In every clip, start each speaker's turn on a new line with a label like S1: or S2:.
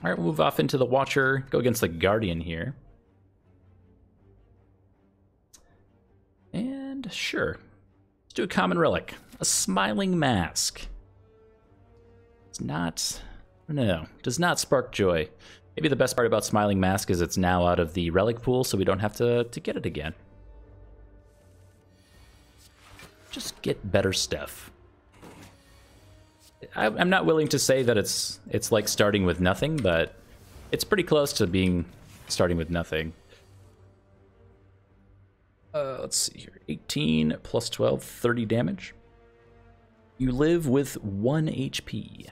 S1: All right, we'll move off into the Watcher, go against the Guardian here. And sure, let's do a common relic, a Smiling Mask. It's not, no, does not spark joy. Maybe the best part about Smiling Mask is it's now out of the relic pool, so we don't have to get it again. Just get better stuff. I'm not willing to say that it's like starting with nothing, but it's pretty close to being starting with nothing. Let's see here. 18 plus 12, 30 damage. You live with 1 HP.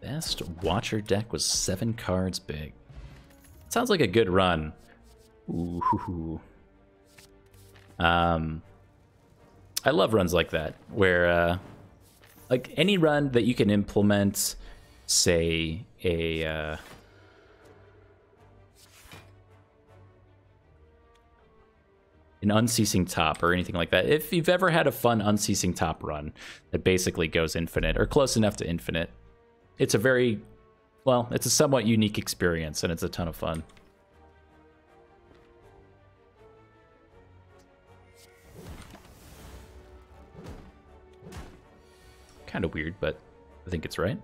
S1: Best Watcher deck was 7 cards big. Sounds like a good run. Ooh. I love runs like that, where like any run that you can implement, say an unceasing top or anything like that. If you've ever had a fun unceasing top run that basically goes infinite or close enough to infinite, it's a very, well, it's a somewhat unique experience and it's a ton of fun. Kind of weird, but I think it's right.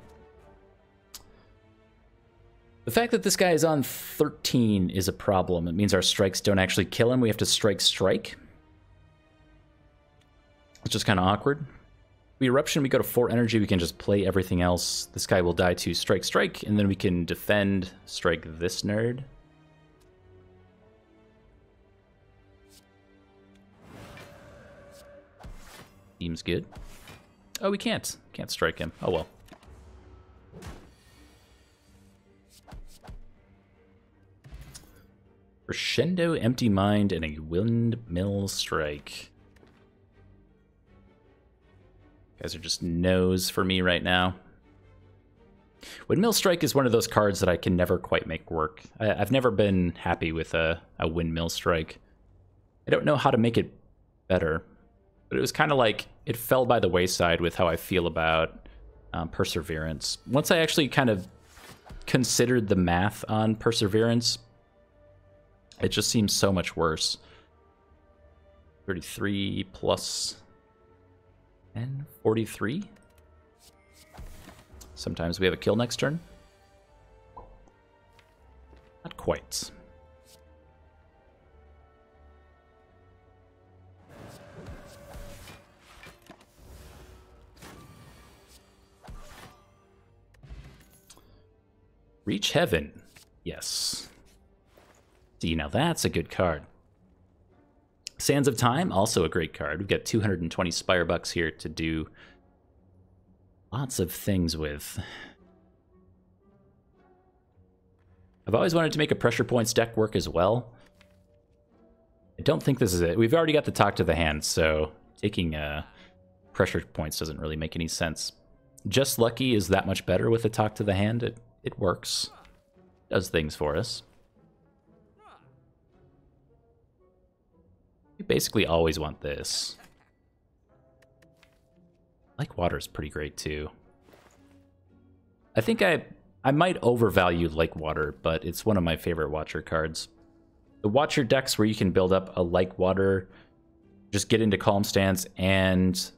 S1: The fact that this guy is on 13 is a problem. It means our strikes don't actually kill him. We have to strike. It's just kind of awkward. We Eruption, we go to 4 energy, we can just play everything else. This guy will die to strike, and then we can defend, strike this nerd. Seems good. Oh, we can't. Can't strike him. Oh well. Crescendo, Empty Mind, and a Windmill Strike. Guys are just no's for me right now. Windmill Strike is one of those cards that I can never quite make work. I've never been happy with a Windmill Strike. I don't know how to make it better, but it was kind of like it fell by the wayside with how I feel about Perseverance. Once I actually kind of considered the math on Perseverance, it just seems so much worse. 33 plus 10, 43. Sometimes we have a kill next turn. Not quite. Reach Heaven. Yes. See, now that's a good card. Sands of Time, also a great card. We've got 220 Spire bucks here to do lots of things with. I've always wanted to make a Pressure Points deck work as well. I don't think this is it. We've already got the Talk to the Hand, so taking Pressure Points doesn't really make any sense. Just Lucky is that much better with the Talk to the Hand. It works. Does things for us. You basically always want this. Like Water is pretty great too. I think I might overvalue Like Water, but it's one of my favorite Watcher cards. The Watcher decks where you can build up a Like Water, just get into Calm Stance, and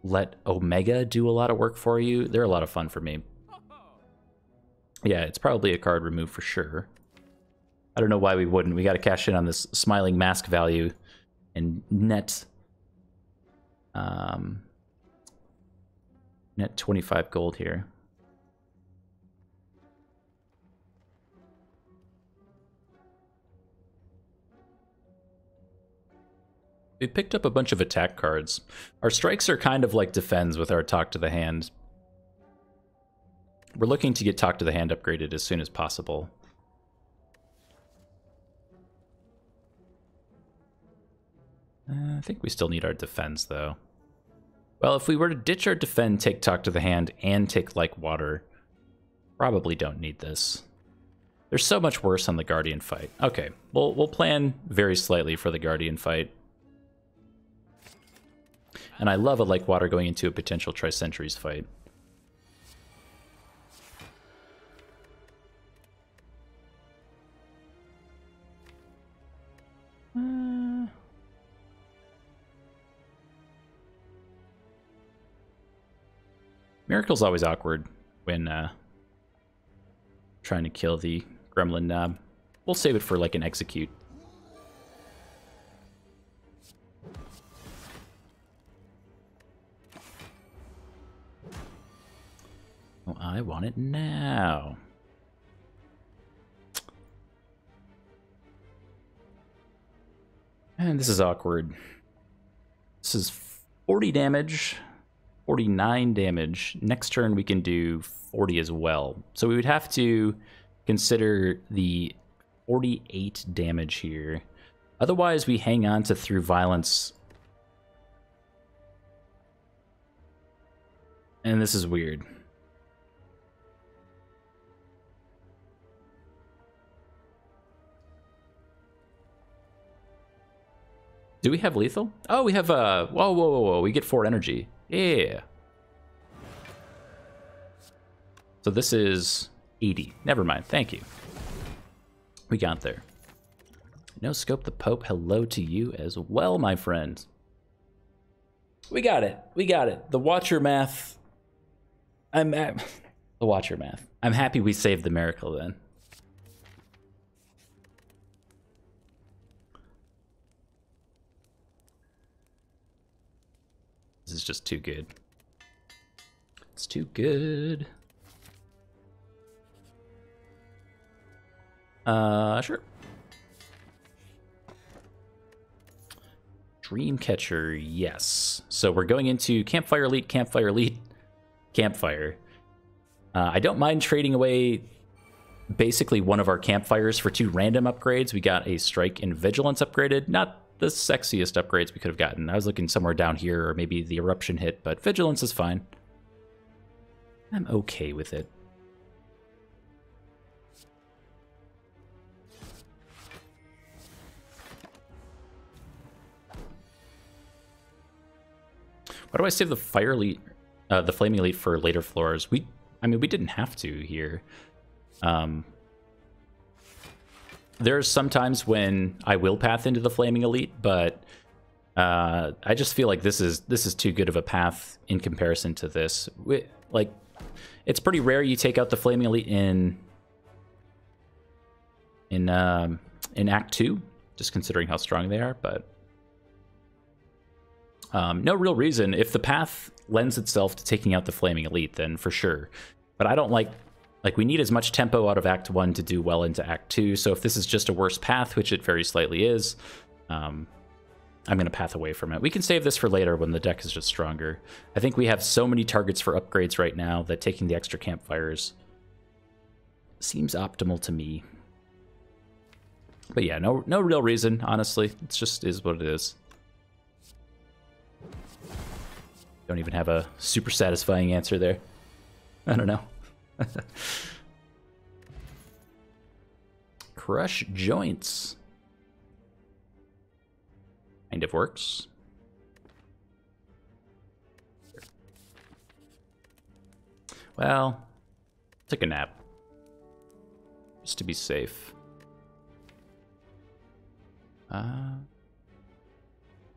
S1: let Omega do a lot of work for you, they're a lot of fun for me. Yeah, it's probably a card removed for sure. I don't know why we wouldn't. We got to cash in on this Smiling Mask value and net 25 gold here. We picked up a bunch of attack cards. Our strikes are kind of like defends with our Talk to the Hand. We're looking to get Talk to the Hand upgraded as soon as possible. I think we still need our defense, though. Well, if we were to ditch our defend, take Talk to the Hand, and take Like Water, probably don't need this. They're so much worse on the Guardian fight. Okay, we'll plan very slightly for the Guardian fight. And I love a like water going into a potential Tri-Centuries fight. Miracle's always awkward when trying to kill the Gremlin Knob. We'll save it for like an execute. Oh, I want it now. And this is awkward. This is 40 damage, 49 damage. Next turn we can do 40 as well. So we would have to consider the 48 damage here. Otherwise we hang on to Through Violence. And this is weird. Do we have lethal? Oh, we have whoa. We get 4 energy. Yeah. So this is 80. Never mind. Thank you. We got there. No Scope the Pope. Hello to you as well, my friend. We got it. We got it. The Watcher math. The Watcher math. I'm happy we saved the miracle then. This is just too good. It's too good. Sure. Dreamcatcher, yes. So we're going into Campfire Elite, Campfire Elite, Campfire. I don't mind trading away basically one of our campfires for 2 random upgrades. We got a Strike and Vigilance upgraded. Not the sexiest upgrades we could have gotten. I was looking somewhere down here, or maybe the Eruption hit, but Vigilance is fine. I'm okay with it. Why do I save the Fire Elite, the Flaming Elite for later floors? I mean, we didn't have to here. There's sometimes when I will path into the Flaming Elite, but I just feel like this is too good of a path in comparison to this. Like, it's pretty rare you take out the Flaming Elite in Act 2, just considering how strong they are, but no real reason. If the path lends itself to taking out the Flaming Elite, then for sure. But I don't like we need as much tempo out of Act 1 to do well into Act 2, so if this is just a worse path, which it very slightly is, I'm going to path away from it. We can save this for later when the deck is just stronger. I think we have so many targets for upgrades right now that taking the extra campfires seems optimal to me. But yeah, no real reason, honestly. It just is what it is. Don't even have a super satisfying answer there. I don't know. Crush Joints. Kind of works. Well, take a nap. Just to be safe. I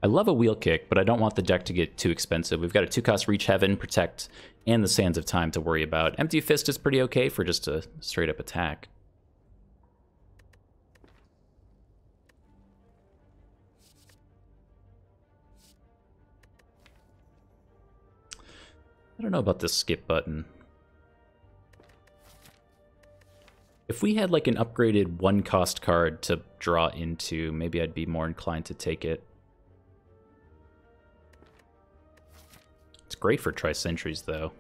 S1: love a wheel kick, but I don't want the deck to get too expensive. We've got a 2-cost Reach Heaven, Protect, and the Sands of Time to worry about. Empty Fist is pretty okay for just a straight-up attack. I don't know about this skip button. If we had like an upgraded 1-cost card to draw into, maybe I'd be more inclined to take it. It's great for Tri-Centuries, though.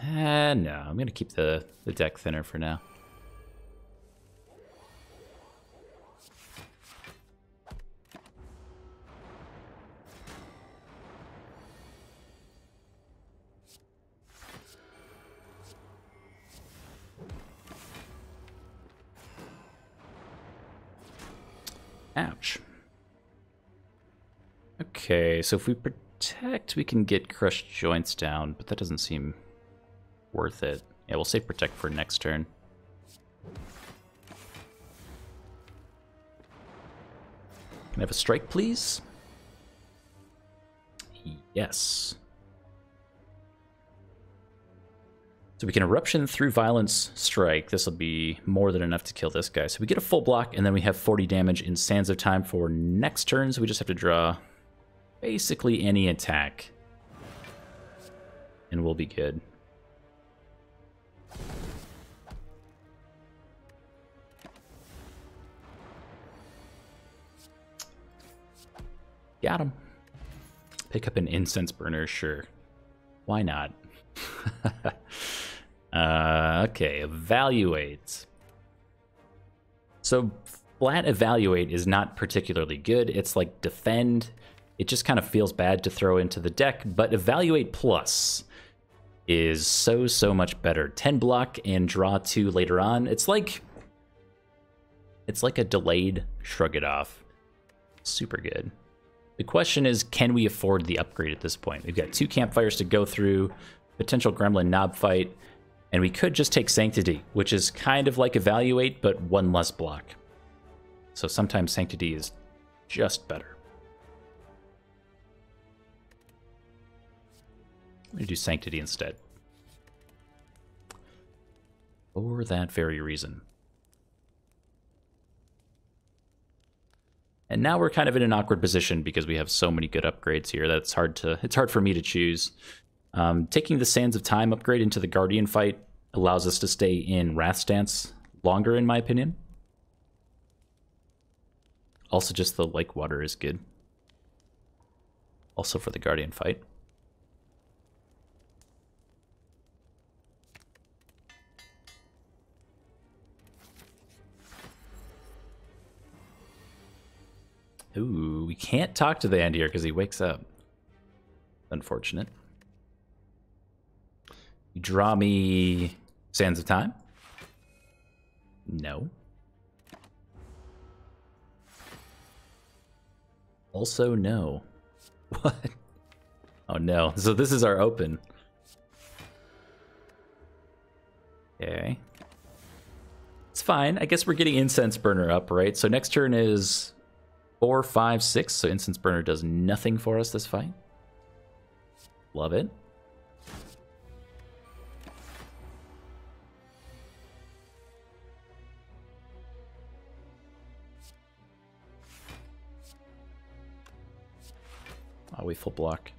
S1: No, I'm going to keep the deck thinner for now. Ouch. Okay, so if we protect, we can get crushed joints down, but that doesn't seem worth it. Yeah, we'll save protect for next turn. Can I have a strike, please? Yes. So we can Eruption through Violence strike. This will be more than enough to kill this guy. So we get a full block, and then we have 40 damage in Sands of Time for next turn, so we just have to draw basically any attack. And we'll be good. Got him. Pick up an Incense Burner, sure. Why not? Okay, Evaluate. So flat Evaluate is not particularly good. It's like Defend. It just kind of feels bad to throw into the deck, but Evaluate Plus is so much better. 10 block and draw 2 later on. It's like a delayed Shrug It Off. Super good. The question is, can we afford the upgrade at this point? We've got 2 campfires to go through, potential Gremlin Knob fight, and we could just take Sanctity, which is kind of like Evaluate, but 1 less block. So sometimes Sanctity is just better. I'm going to do Sanctity instead. For that very reason. And now we're kind of in an awkward position because we have so many good upgrades here that it's hard for me to choose. Taking the Sands of Time upgrade into the Guardian fight allows us to stay in Wrath stance longer, in my opinion. Also, just the Like Water is good. Also for the Guardian fight. Ooh, we can't talk to the Andir because he wakes up. Unfortunate. You draw me Sands of Time? No. Also no. What? Oh no. So this is our open. Okay. It's fine. I guess we're getting Incense Burner up, right? So next turn is 4, 5, 6. So Incense Burner does nothing for us this fight. Love it. Oh, we full block.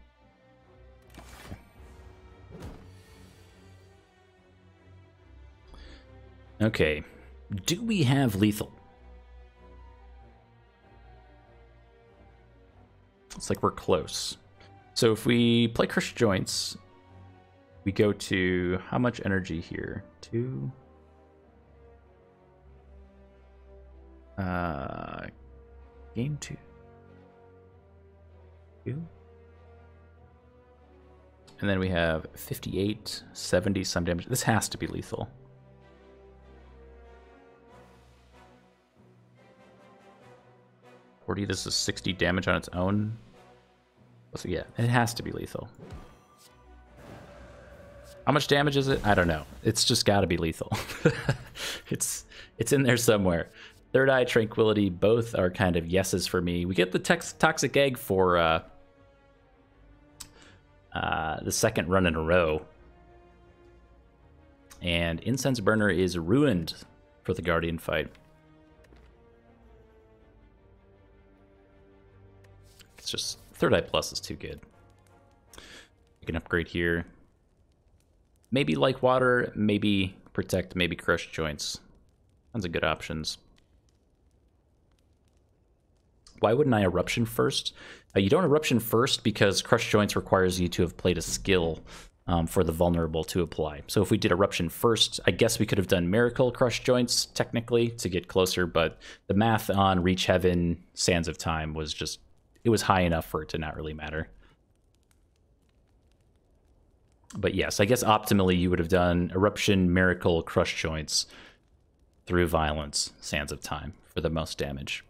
S1: Okay. Do we have lethal? It's like we're close. So if we play Crushed Joints, we go to how much energy here? 2. Gain 2. 2. And then we have 58, 70 some damage. This has to be lethal. This is 60 damage on its own. So yeah, it has to be lethal. How much damage is it? I don't know. It's just got to be lethal. It's in there somewhere. Third Eye, Tranquility, both are kind of yeses for me. We get the Toxic Egg for the second run in a row. And Incense Burner is ruined for the Guardian fight. It's just Third Eye Plus is too good. We can upgrade here. Maybe Like Water, maybe Protect, maybe Crushed Joints. Tons of good options. Why wouldn't I Eruption first? You don't Eruption first because Crushed Joints requires you to have played a skill for the vulnerable to apply. So if we did Eruption first, I guess we could have done Miracle Crushed Joints technically to get closer, but the math on Reach Heaven, Sands of Time was just, it was high enough for it to not really matter. But yes, I guess optimally you would have done Eruption, Miracle, Crushed Joints through Violence, Sands of Time for the most damage.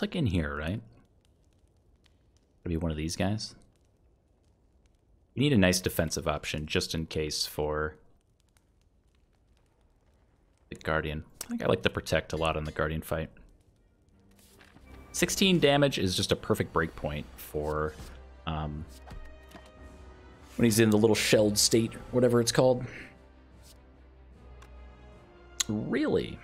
S1: It's like in here, right? Maybe one of these guys. You need a nice defensive option just in case for the Guardian. I think I like to protect a lot on the Guardian fight. 16 damage is just a perfect breakpoint for when he's in the little shelled state, whatever it's called. Really?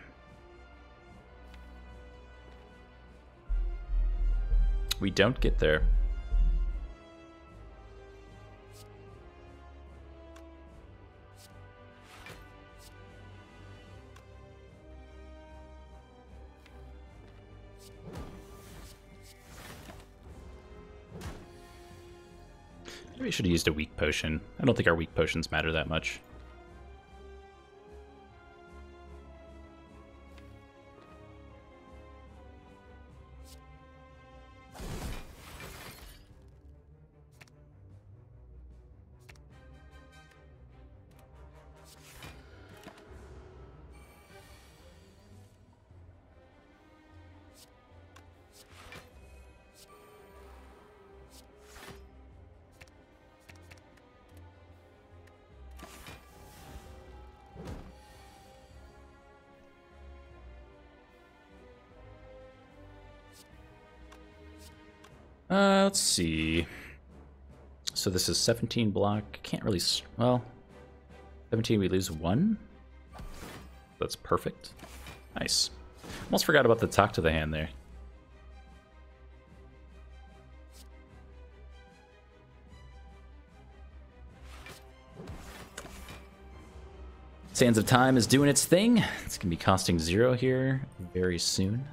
S1: We don't get there. Maybe I should have used a weak potion. I don't think our weak potions matter that much. Let's see. So this is 17 block. Can't really... Well, 17 we lose 1. That's perfect. Nice. Almost forgot about the talk to the hand there. Sands of Time is doing its thing. It's going to be costing 0 here very soon.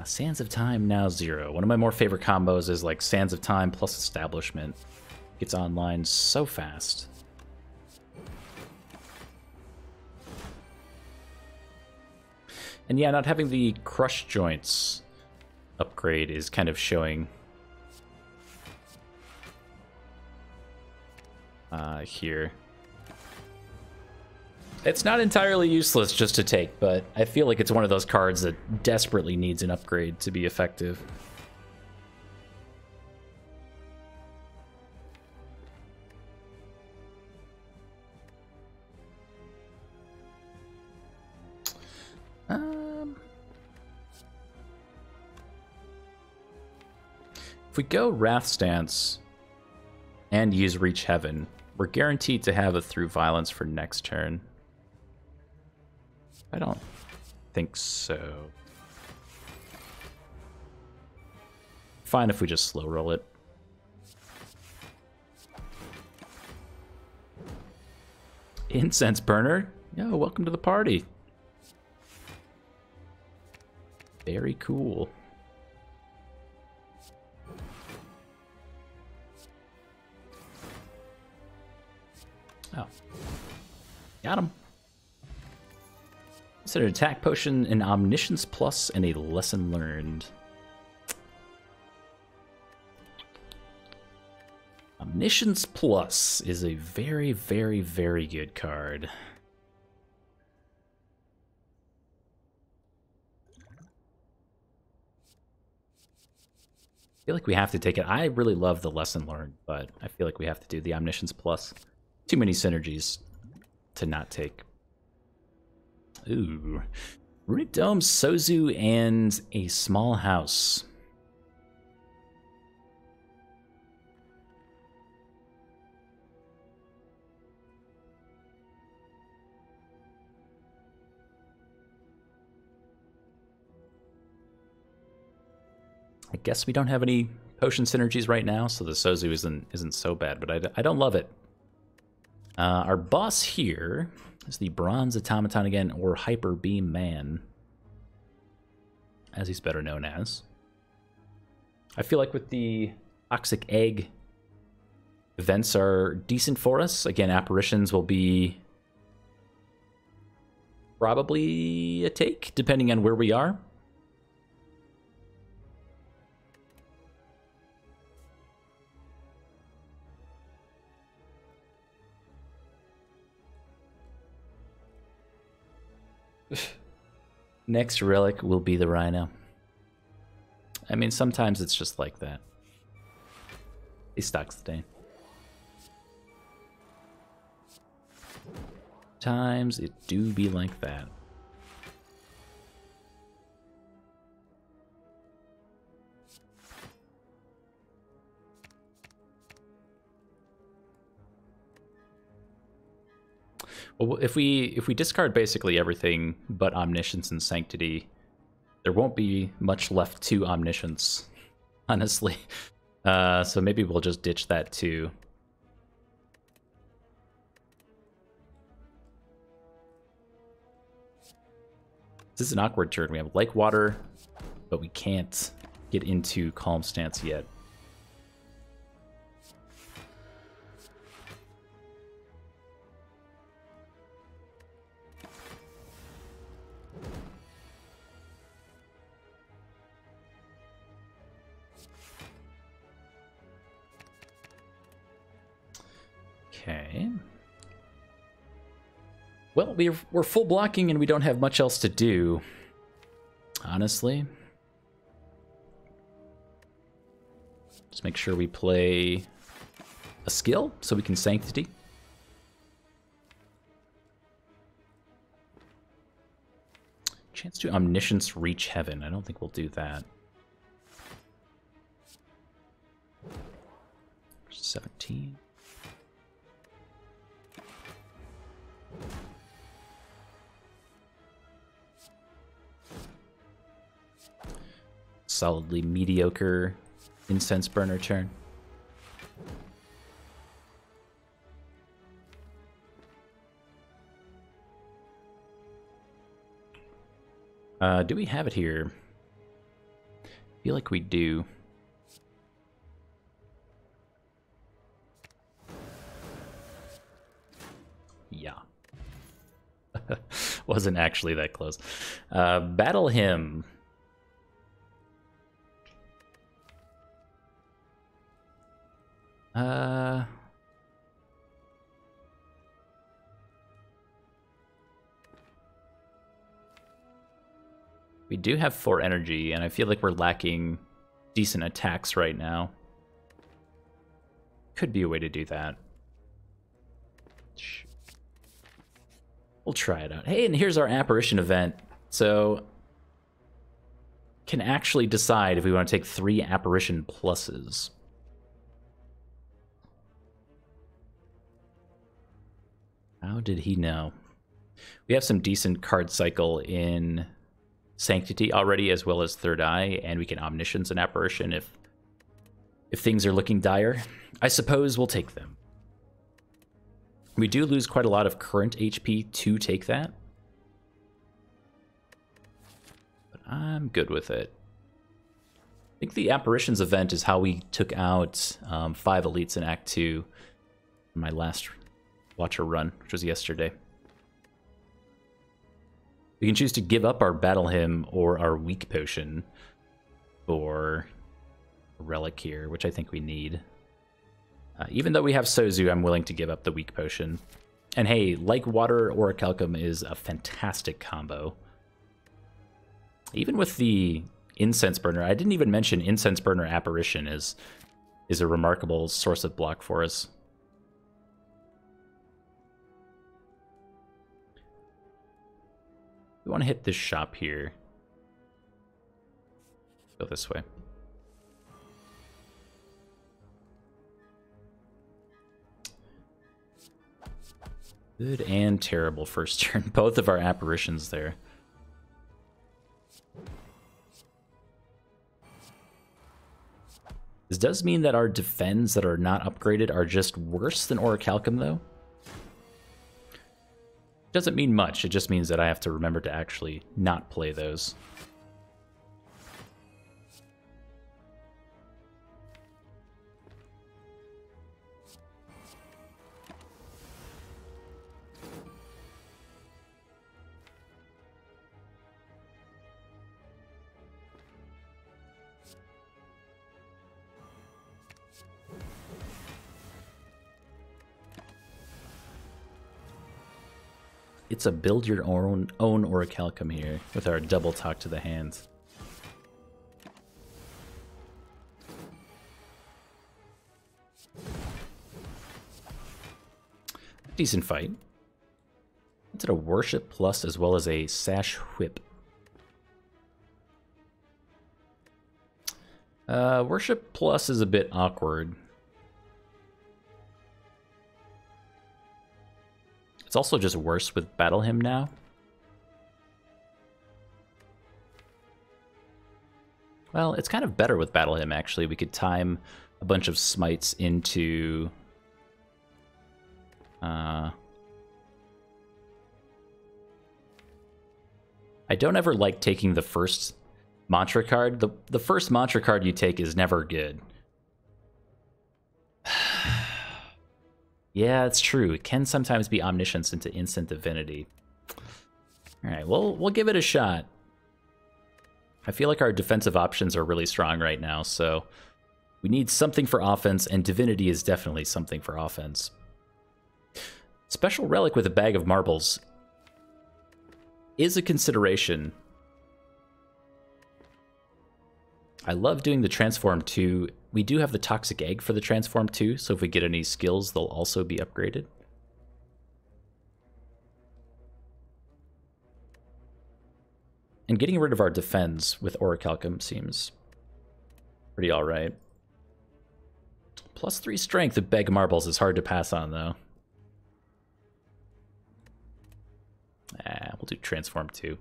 S1: Sands of Time now 0. One of my more favorite combos is like Sands of Time plus Establishment. Gets online so fast. And yeah, not having the crush joints upgrade is kind of showing here. It's not entirely useless just to take, but I feel like it's one of those cards that desperately needs an upgrade to be effective. If we go Wrath Stance and use Reach Heaven, we're guaranteed to have a Through Violence for next turn. I don't think so. Fine if we just slow roll it. Incense Burner? Yo, welcome to the party. Very cool. Oh. Got him. It's an attack potion, an Omniscience Plus, and a Lesson Learned. Omniscience Plus is a very, very, very good card. I feel like we have to take it. I really love the Lesson Learned, but I feel like we have to do the Omniscience Plus. Too many synergies to not take. Ooh. Runic Dome, Sozu, and a small house. I guess we don't have any potion synergies right now, so the Sozu isn't so bad, but I don't love it. Our boss here is the Bronze Automaton again, or Hyper Beam Man, as he's better known as. I feel like with the Toxic Egg, Events are decent for us. Again, apparitions will be probably a take, depending on where we are. Next relic will be the Rhino. I mean, sometimes it's just like that. He stocks the Dane. Times it do be like that. Well, if we discard basically everything but Omniscience and Sanctity, there won't be much left to Omniscience, honestly. So maybe we'll just ditch that too. This is an awkward turn. We have Like Water, but we can't get into Calm Stance yet. Okay. Well, we're full blocking and we don't have much else to do, honestly. Just make sure we play a skill so we can Sanctity. Chance to Omniscience reach Heaven. I don't think we'll do that. 17. Solidly mediocre Incense Burner turn. Do we have it here? I feel like we do. Yeah. Wasn't actually that close. Battle Hymn. We do have 4 energy, and I feel like we're lacking decent attacks right now. Could be a way to do that. We'll try it out. Hey, and here's our apparition event. So, can actually decide if we want to take 3 apparition pluses. How did he know? We have some decent card cycle in Sanctity already, as well as Third Eye, and we can Omniscience and Apparition if things are looking dire. I suppose we'll take them. We do lose quite a lot of current HP to take that, but I'm good with it. I think the Apparitions event is how we took out 5 elites in Act 2 in my last Watcher run, which was yesterday. We can choose to give up our Battle Hymn or our Weak Potion for a Relic here, which I think we need. Even though we have Sozu, I'm willing to give up the Weak Potion. And hey, Like Water or Orichalcum is a fantastic combo. Even with the Incense Burner, I didn't even mention Incense Burner Apparition is a remarkable source of block for us. We want to hit this shop here. Go this way. Good and terrible first turn. Both of our apparitions there. This does mean that our defends that are not upgraded are just worse than Orichalcum, though. Doesn't mean much, it just means that I have to remember to actually not play those. it's a build your own Orichalcum here with our double talk to the hand. Decent fight. It's a worship plus as well as a sash whip. Worship plus is a bit awkward. It's also just worse with Battle Hymn now. Well, it's kind of better with Battle Hymn, actually. We could time a bunch of smites into... I don't ever like taking the first mantra card. The first mantra card you take is never good. Yeah, it's true. It can sometimes be Omniscience into instant Divinity. Alright, well, we'll give it a shot. I feel like our defensive options are really strong right now, so we need something for offense, and Divinity is definitely something for offense. Special Relic with a Bag of Marbles is a consideration. I love doing the Transform 2. We do have the Toxic Egg for the Transform 2, so if we get any skills, they'll also be upgraded. And getting rid of our Defense with Orichalcum seems pretty alright. +3 Strength with Bag of Marbles is hard to pass on, though. We'll do Transform 2.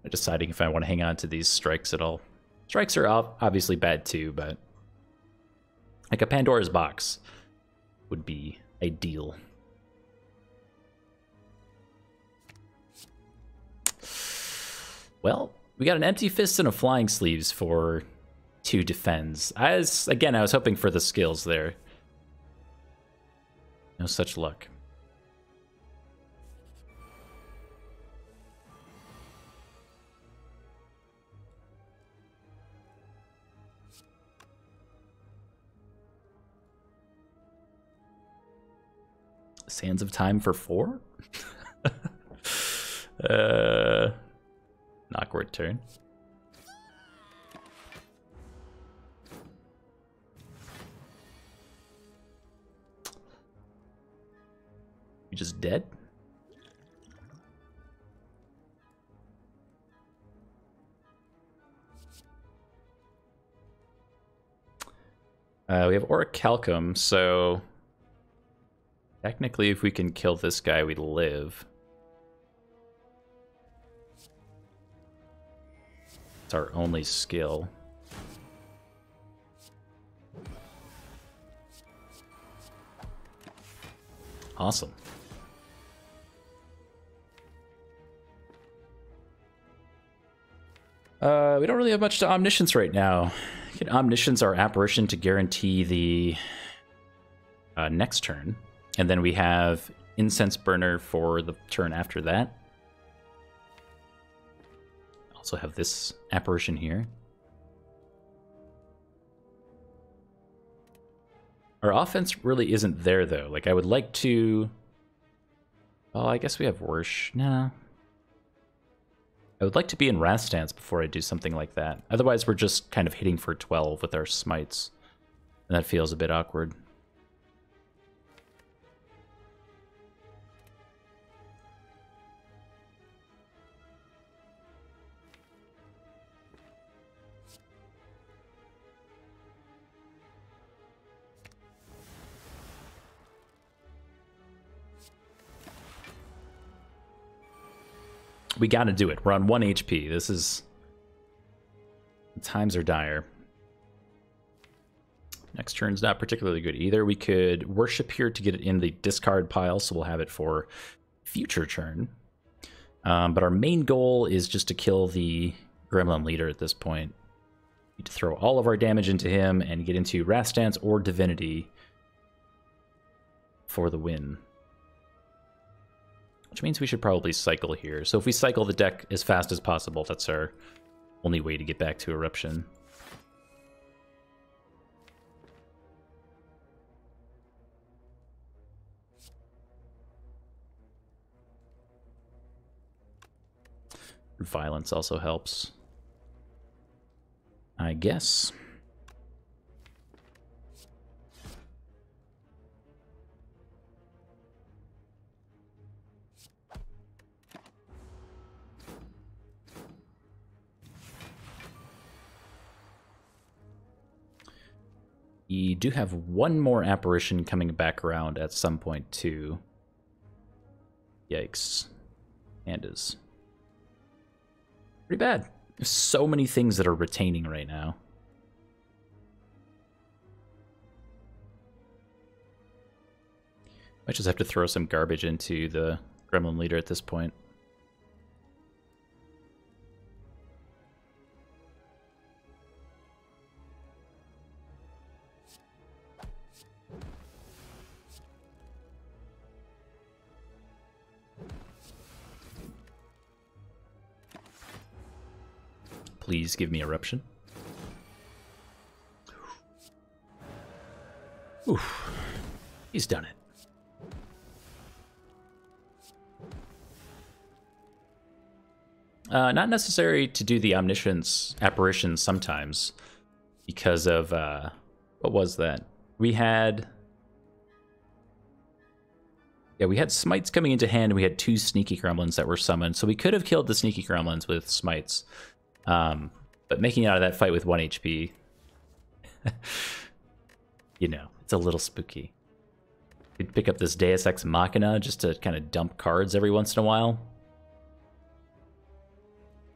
S1: I'm deciding if I want to hang on to these strikes at all. Strikes are obviously bad too, but like a Pandora's box would be ideal. Well, we got an Empty Fist and a Flying Sleeves for 2 defends. Again, I was hoping for the skills there. No such luck. Sands of Time for 4? An awkward turn. You just dead? We have Orichalcum, so technically if we can kill this guy, we live. It's our only skill. Awesome. We don't really have much to Omniscience right now. We can Omniscience our Apparition to guarantee the next turn. And then we have Incense Burner for the turn after that. Also have this Apparition here. Our offense really isn't there, though. Like, I would like to... Well, I guess we have Worsh. No. I would like to be in Wrath Stance before I do something like that. Otherwise, we're just kind of hitting for 12 with our smites. And that feels a bit awkward. We gotta do it. We're on 1 HP. This is... The times are dire. Next turn's not particularly good either. We could Worship here to get it in the discard pile, so we'll have it for future turn. But our main goal is just to kill the Gremlin Leader at this point. We need to throw all of our damage into him and get into Wrath Stance or Divinity for the win. Which means we should probably cycle here. So if we cycle the deck as fast as possible, that's our only way to get back to Eruption. Violence also helps, I guess. We do have one more apparition coming back around at some point too. Yikes. Pandas. Pretty bad. There's so many things that are retaining right now. Might just have to throw some garbage into the Gremlin leader at this point. Please give me Eruption. Oof. He's done it. Not necessary to do the Omniscience apparition sometimes because of, what was that? We had Smites coming into hand, and we had 2 Sneaky Gremlins that were summoned, so we could have killed the Sneaky Gremlins with Smites. But making it out of that fight with 1 HP, you know, it's a little spooky. You'd pick up this Deus Ex Machina just to kind of dump cards every once in a while.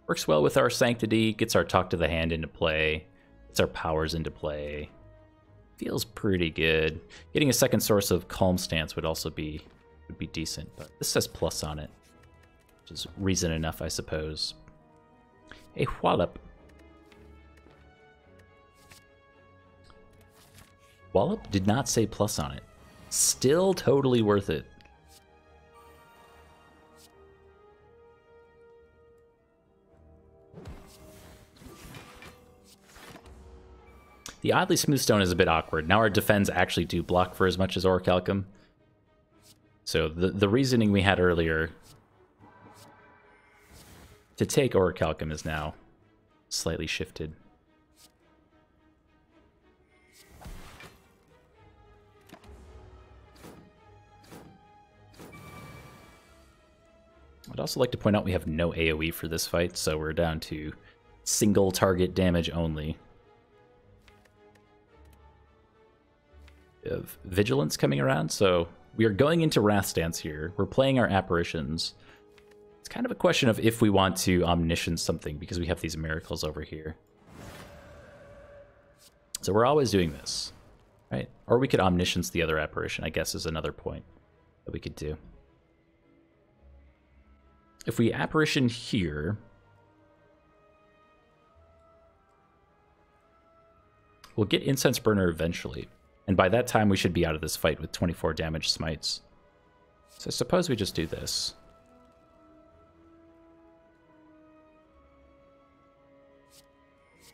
S1: Works well with our Sanctity, gets our Talk to the Hand into play, gets our powers into play. Feels pretty good. Getting a second source of Calm Stance would also be decent, but this says plus on it, which is reason enough, I suppose. A Wallop. Wallop did not say plus on it. Still totally worth it. The oddly smooth stone is a bit awkward. Now our defense actually do block for as much as Orichalcum. So the reasoning we had earlier to take Orichalcum is now slightly shifted. I'd also like to point out we have no AoE for this fight, so we're down to single target damage only. We have Vigilance coming around, so we are going into Wrath Stance here. We're playing our apparitions. It's kind of a question of if we want to Omniscience something, because we have these miracles over here. So we're always doing this, right? Or we could Omniscience the other apparition, I guess, is another point that we could do. If we apparition here, we'll get Incense Burner eventually. And by that time, we should be out of this fight with 24 damage smites. So I suppose we just do this.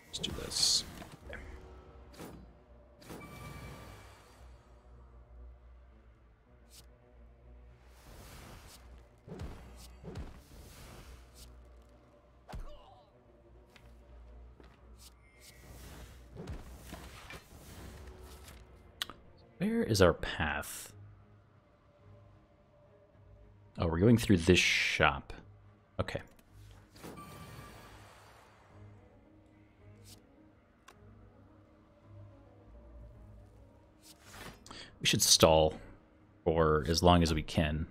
S1: Let's do this. Where is our path? Oh, we're going through this shop. Okay. We should stall for as long as we can,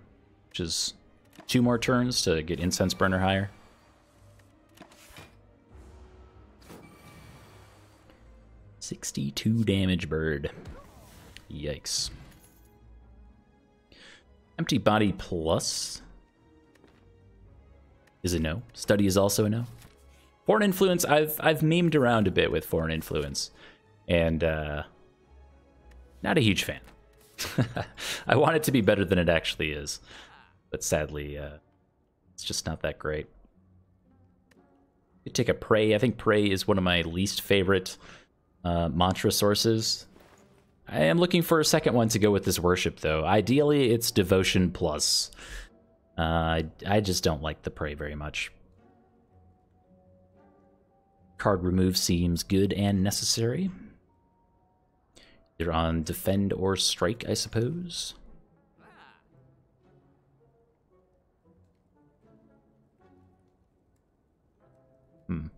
S1: which is 2 more turns to get Incense Burner higher. $62 damage bird. Yikes. Empty Body Plus is a no. Study is also a no. Foreign Influence, I've memed around a bit with Foreign Influence, and not a huge fan. I want it to be better than it actually is, but sadly, it's just not that great. You take a Pray. I think Pray is one of my least favorite mantra sources. I am looking for a second one to go with this worship, though. Ideally, it's Devotion Plus. I just don't like the Pray very much. Card remove seems good and necessary. Either on Defend or Strike, I suppose. I'm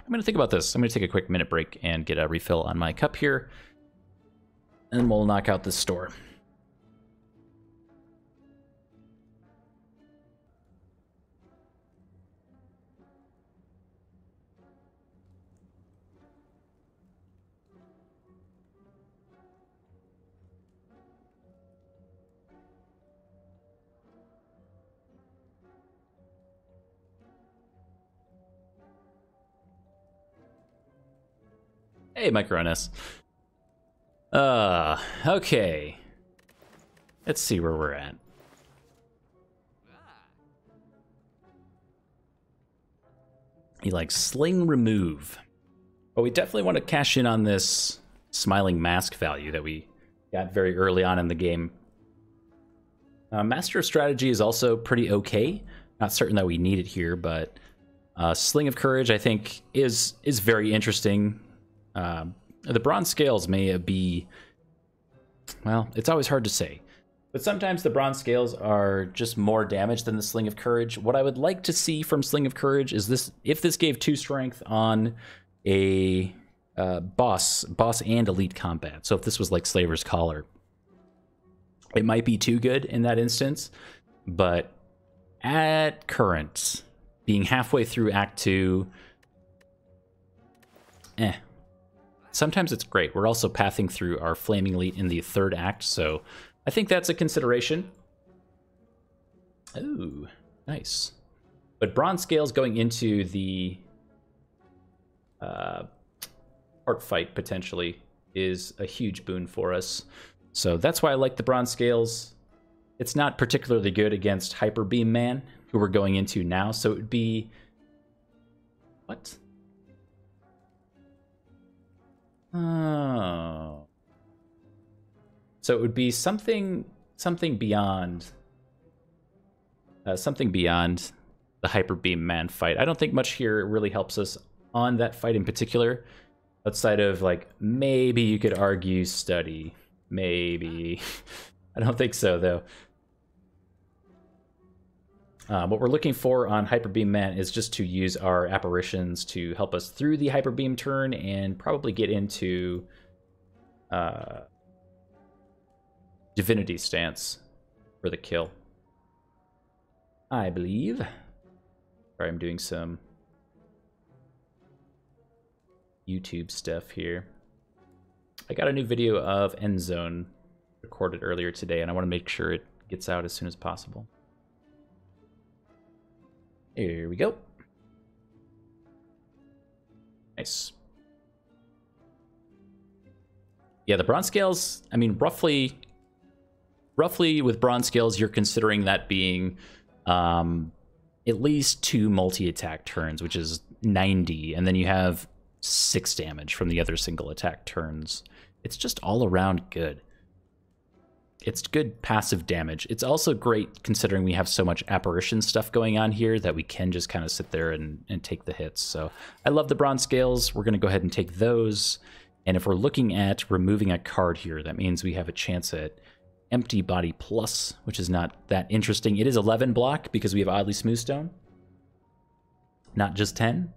S1: going to think about this. I'm going to take a quick minute break and get a refill on my cup here. And we'll knock out this store. Hey, Micro-NS. Okay. Let's see where we're at. He likes Sling Remove. But we definitely want to cash in on this Smiling Mask value that we got very early on in the game. Master of Strategy is also pretty okay. Not certain that we need it here, but Sling of Courage, I think, is very interesting. The bronze scales may be, well, it's always hard to say, but sometimes the bronze scales are just more damage than the Sling of Courage. What I would like to see from Sling of Courage is this: if this gave 2 strength on a boss and elite combat. So if this was like Slaver's Collar, it might be too good in that instance, but at current, being halfway through Act 2, sometimes it's great. We're also pathing through our Flaming Elite in the 3rd act, so I think that's a consideration. Oh, nice. But bronze scales going into the art fight potentially is a huge boon for us. So that's why I like the bronze scales. It's not particularly good against Hyper Beam Man, who we're going into now, so it would be... What? Oh. So it would be something beyond the Hyper Beam Man fight. I don't think much here really helps us on that fight in particular, outside of, like, maybe you could argue Study. Maybe. I don't think so, though. What we're looking for on Hyper Beam Man is just to use our apparitions to help us through the Hyper Beam turn and probably get into Divinity stance for the kill, I believe. Sorry, I'm doing some YouTube stuff here. I got a new video of End Zone recorded earlier today, and I want to make sure it gets out as soon as possible. Here we go. Nice. Yeah, the bronze scales, I mean, roughly with bronze scales, you're considering that being at least 2 multi-attack turns, which is 90, and then you have 6 damage from the other single attack turns. It's just all around good. It's good passive damage. It's also great considering we have so much apparition stuff going on here that we can just kind of sit there and take the hits. So I love the bronze scales. We're going to go ahead and take those. And if we're looking at removing a card here, that means we have a chance at Empty Body Plus, which is not that interesting. It is 11 block because we have Oddly Smooth Stone, not just 10.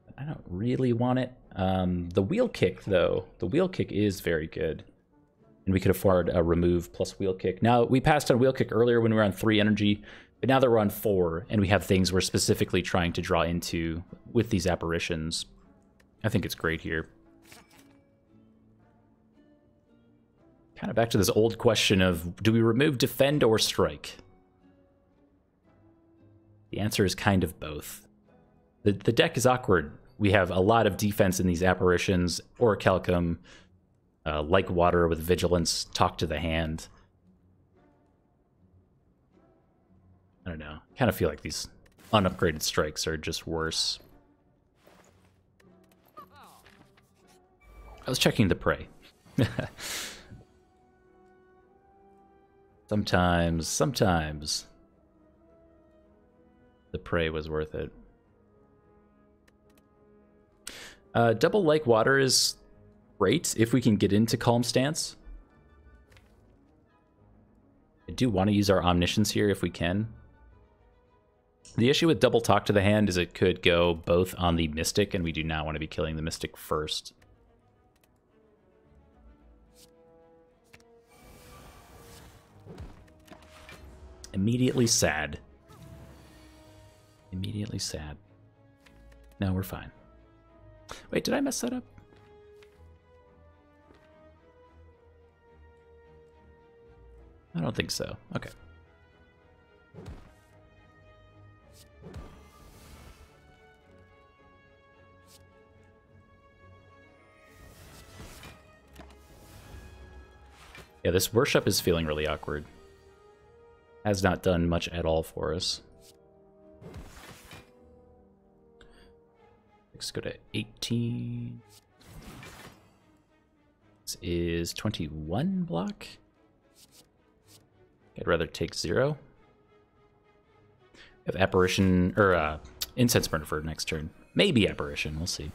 S1: But I don't really want it. The Wheel Kick, though, the Wheel Kick is very good. And we could afford a remove plus Wheel Kick. Now, we passed on Wheel Kick earlier when we were on 3 energy, but now that we're on 4, and we have things we're specifically trying to draw into with these apparitions, I think it's great here. Kind of back to this old question of, do we remove Defend or Strike? The answer is kind of both. The deck is awkward. We have a lot of defense in these apparitions, Orichalcum, like Water with Vigilance, Talk to the Hand. I don't know. I kind of feel like these unupgraded strikes are just worse. I was checking the prey. Sometimes the prey was worth it. Double like water is great if we can get into Calm Stance. I do want to use our Omniscience here if we can. The issue with double talk to the hand is it could go both on the Mystic, and we do not want to be killing the Mystic first. Immediately sad. Immediately sad. No, we're fine. Wait, did I mess that up? I don't think so. Okay. Yeah, this worship is feeling really awkward. Has not done much at all for us. Let's go to 18. This is 21 block. I'd rather take 0. We have Apparition, or Incense Burner for next turn. Maybe Apparition, we'll see.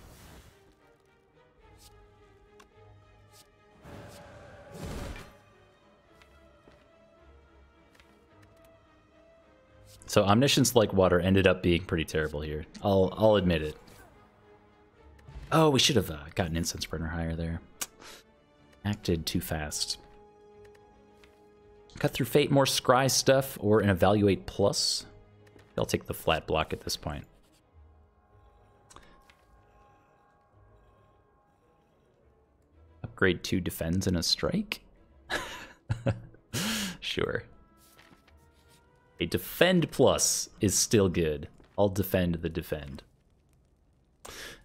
S1: So Omniscience like water ended up being pretty terrible here. I'll admit it. Oh, we should have gotten Incense Burner higher there. Acted too fast. Cut Through Fate, more Scry stuff, or an Evaluate Plus. I'll take the flat block at this point. Upgrade 2 Defends and a Strike? Sure. A Defend Plus is still good. I'll defend the Defend.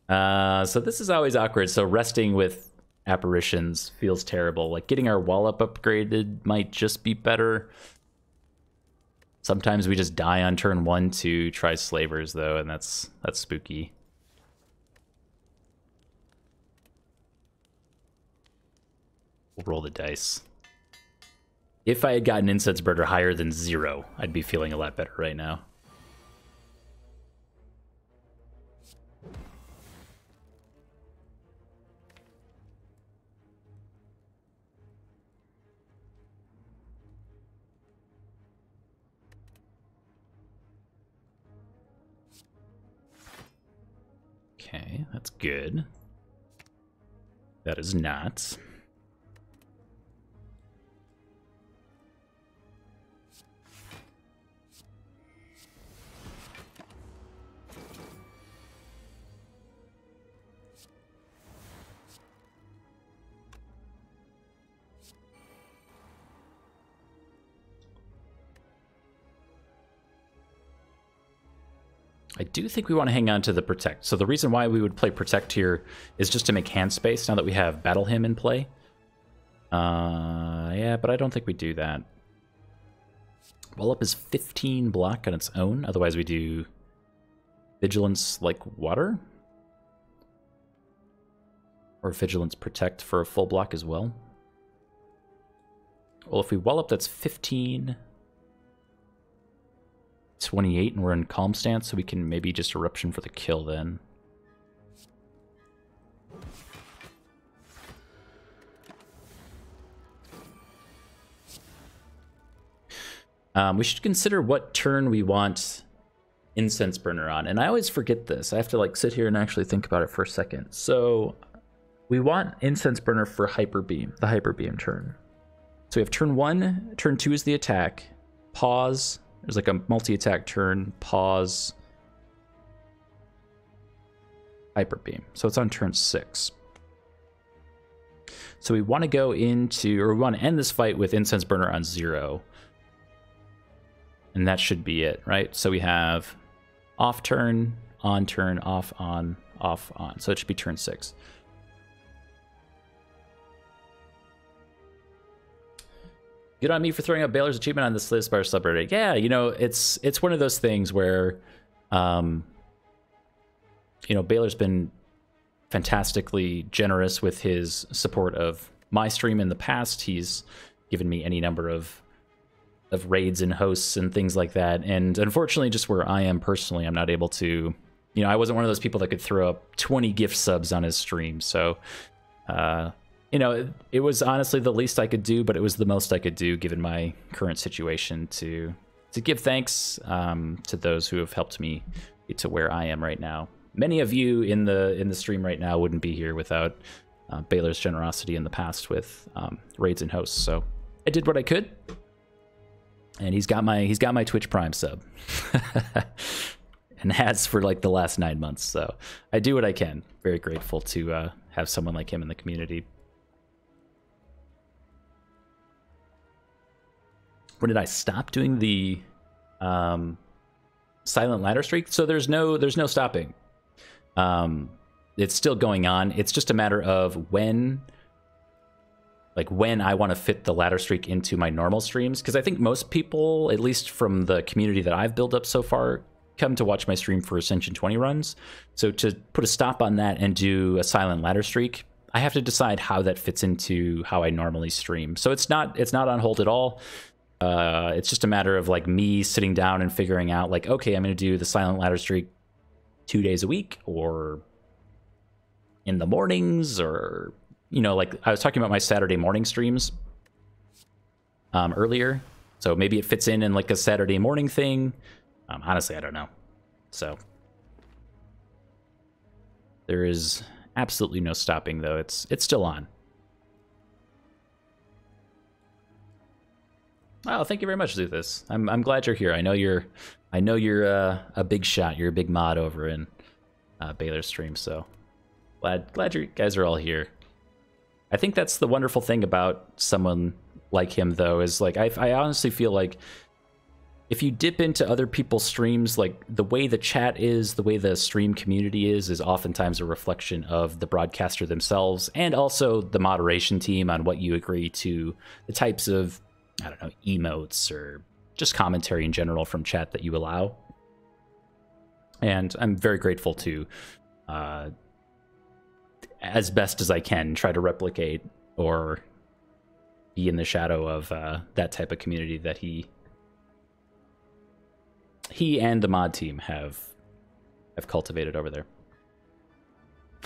S1: So this is always awkward. So resting with Apparitions feels terrible. Like getting our Wallop upgraded might just be better. Sometimes we just die on turn 1 to try Slavers though, and that's spooky. We'll roll the dice. If I had gotten Incense Burner higher than 0, I'd be feeling a lot better right now. Okay, that's good. That is not. I do think we want to hang on to the Protect. So the reason why we would play Protect here is just to make hand space now that we have Battle Hymn in play. Yeah, but I don't think we do that. Wallop is 15 block on its own. Otherwise we do Vigilance like water. Or Vigilance Protect for a full block as well. Well, if we Wallop, that's 15... 28, and we're in Calm Stance, so we can maybe just Eruption for the kill then. We should consider what turn we want Incense Burner on, and I always forget this. I have to like sit here and actually think about it for a second. So we want Incense Burner for Hyper Beam, the Hyper Beam turn. So we have turn 1, turn 2 is the attack, pause. There's like a multi-attack turn, pause, Hyper Beam. So it's on turn 6. So we want to go into, or we want to end this fight with Incense Burner on 0. And that should be it, right? So we have off turn, off, on, off, on. So it should be turn 6. Good on me for throwing up Baylor's achievement on the Spire subreddit. Yeah, you know, it's one of those things where, you know, Baylor's been fantastically generous with his support of my stream in the past. He's given me any number of raids and hosts and things like that. And unfortunately, just where I am personally, I'm not able to, you know, I wasn't one of those people that could throw up 20 gift subs on his stream. So, you know, it was honestly the least I could do, but it was the most I could do given my current situation to give thanks to those who have helped me get to where I am right now. Many of you in the stream right now wouldn't be here without Baylor's generosity in the past with raids and hosts. So I did what I could. And he's got my Twitch Prime sub, and has for like the last 9 months. So I do what I can. Very grateful to have someone like him in the community. When did I stop doing the silent ladder streak? So there's no stopping. It's still going on. It's just a matter of when I want to fit the ladder streak into my normal streams, because I think most people, at least from the community that I've built up so far, come to watch my stream for Ascension 20 runs. So to put a stop on that and do a silent ladder streak, I have to decide how that fits into how I normally stream. So it's not on hold at all. It's just a matter of like me sitting down and figuring out like, okay, I'm going to do the silent ladder streak 2 days a week, or in the mornings, or, you know, like I was talking about my Saturday morning streams earlier. So maybe it fits in like a Saturday morning thing. Honestly, I don't know. So there is absolutely no stopping, though. It's still on. Well, thank you very much, Zuthus. I'm glad you're here. I know you're a big shot. You're a big mod over in Baylor's stream. So glad you guys are all here. I think that's the wonderful thing about someone like him, though, is like I honestly feel like if you dip into other people's streams, like the way the chat is, the way the stream community is oftentimes a reflection of the broadcaster themselves, and also the moderation team on what you agree to, the types of, I don't know, emotes or just commentary in general from chat that you allow. And I'm very grateful to, as best as I can, try to replicate or be in the shadow of that type of community that he and the mod team have cultivated over there.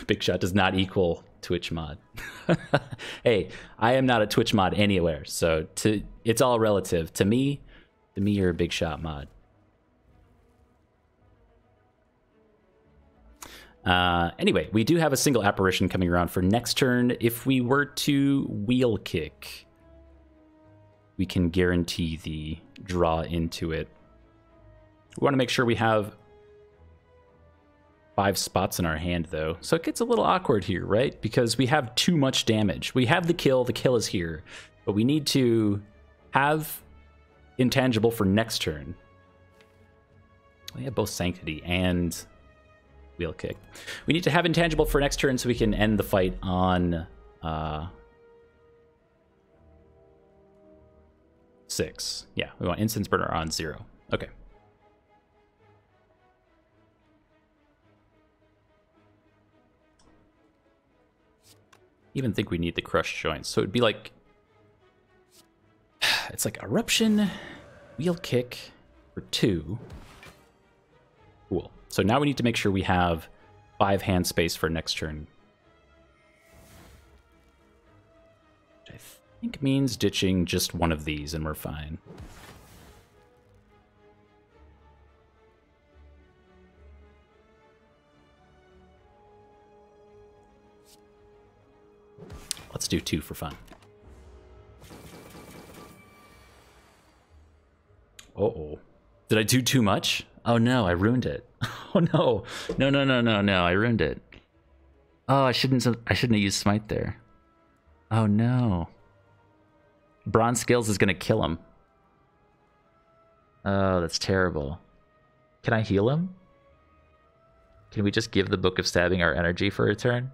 S1: Big shot does not equal Twitch mod. Hey, I am not a Twitch mod anywhere, so it's all relative. To me, you're a big shot mod. Anyway, we do have a single apparition coming around for next turn. If we were to wheel kick, we can guarantee the draw into it. We want to make sure we have 5 spots in our hand, though. So it gets a little awkward here, right? Because we have too much damage. We have the kill is here, but we need to have intangible for next turn. We have both Sanctity and wheel kick. We need to have intangible for next turn so we can end the fight on 6. Yeah, we want Incense Burner on 0. Okay. Even think we need the crushed joints, so it'd be like, it's like eruption, wheel kick for 2. Cool. So now we need to make sure we have 5 hand space for next turn, which I think means ditching just one of these and we're fine. Let's do 2 for fun. Uh-oh. Did I do too much? Oh no, I ruined it. Oh no. No, I ruined it. Oh, I shouldn't have used smite there. Oh no. Bronze Scales is gonna kill him. Oh, that's terrible. Can I heal him? Can we just give the Book of Stabbing our energy for a turn?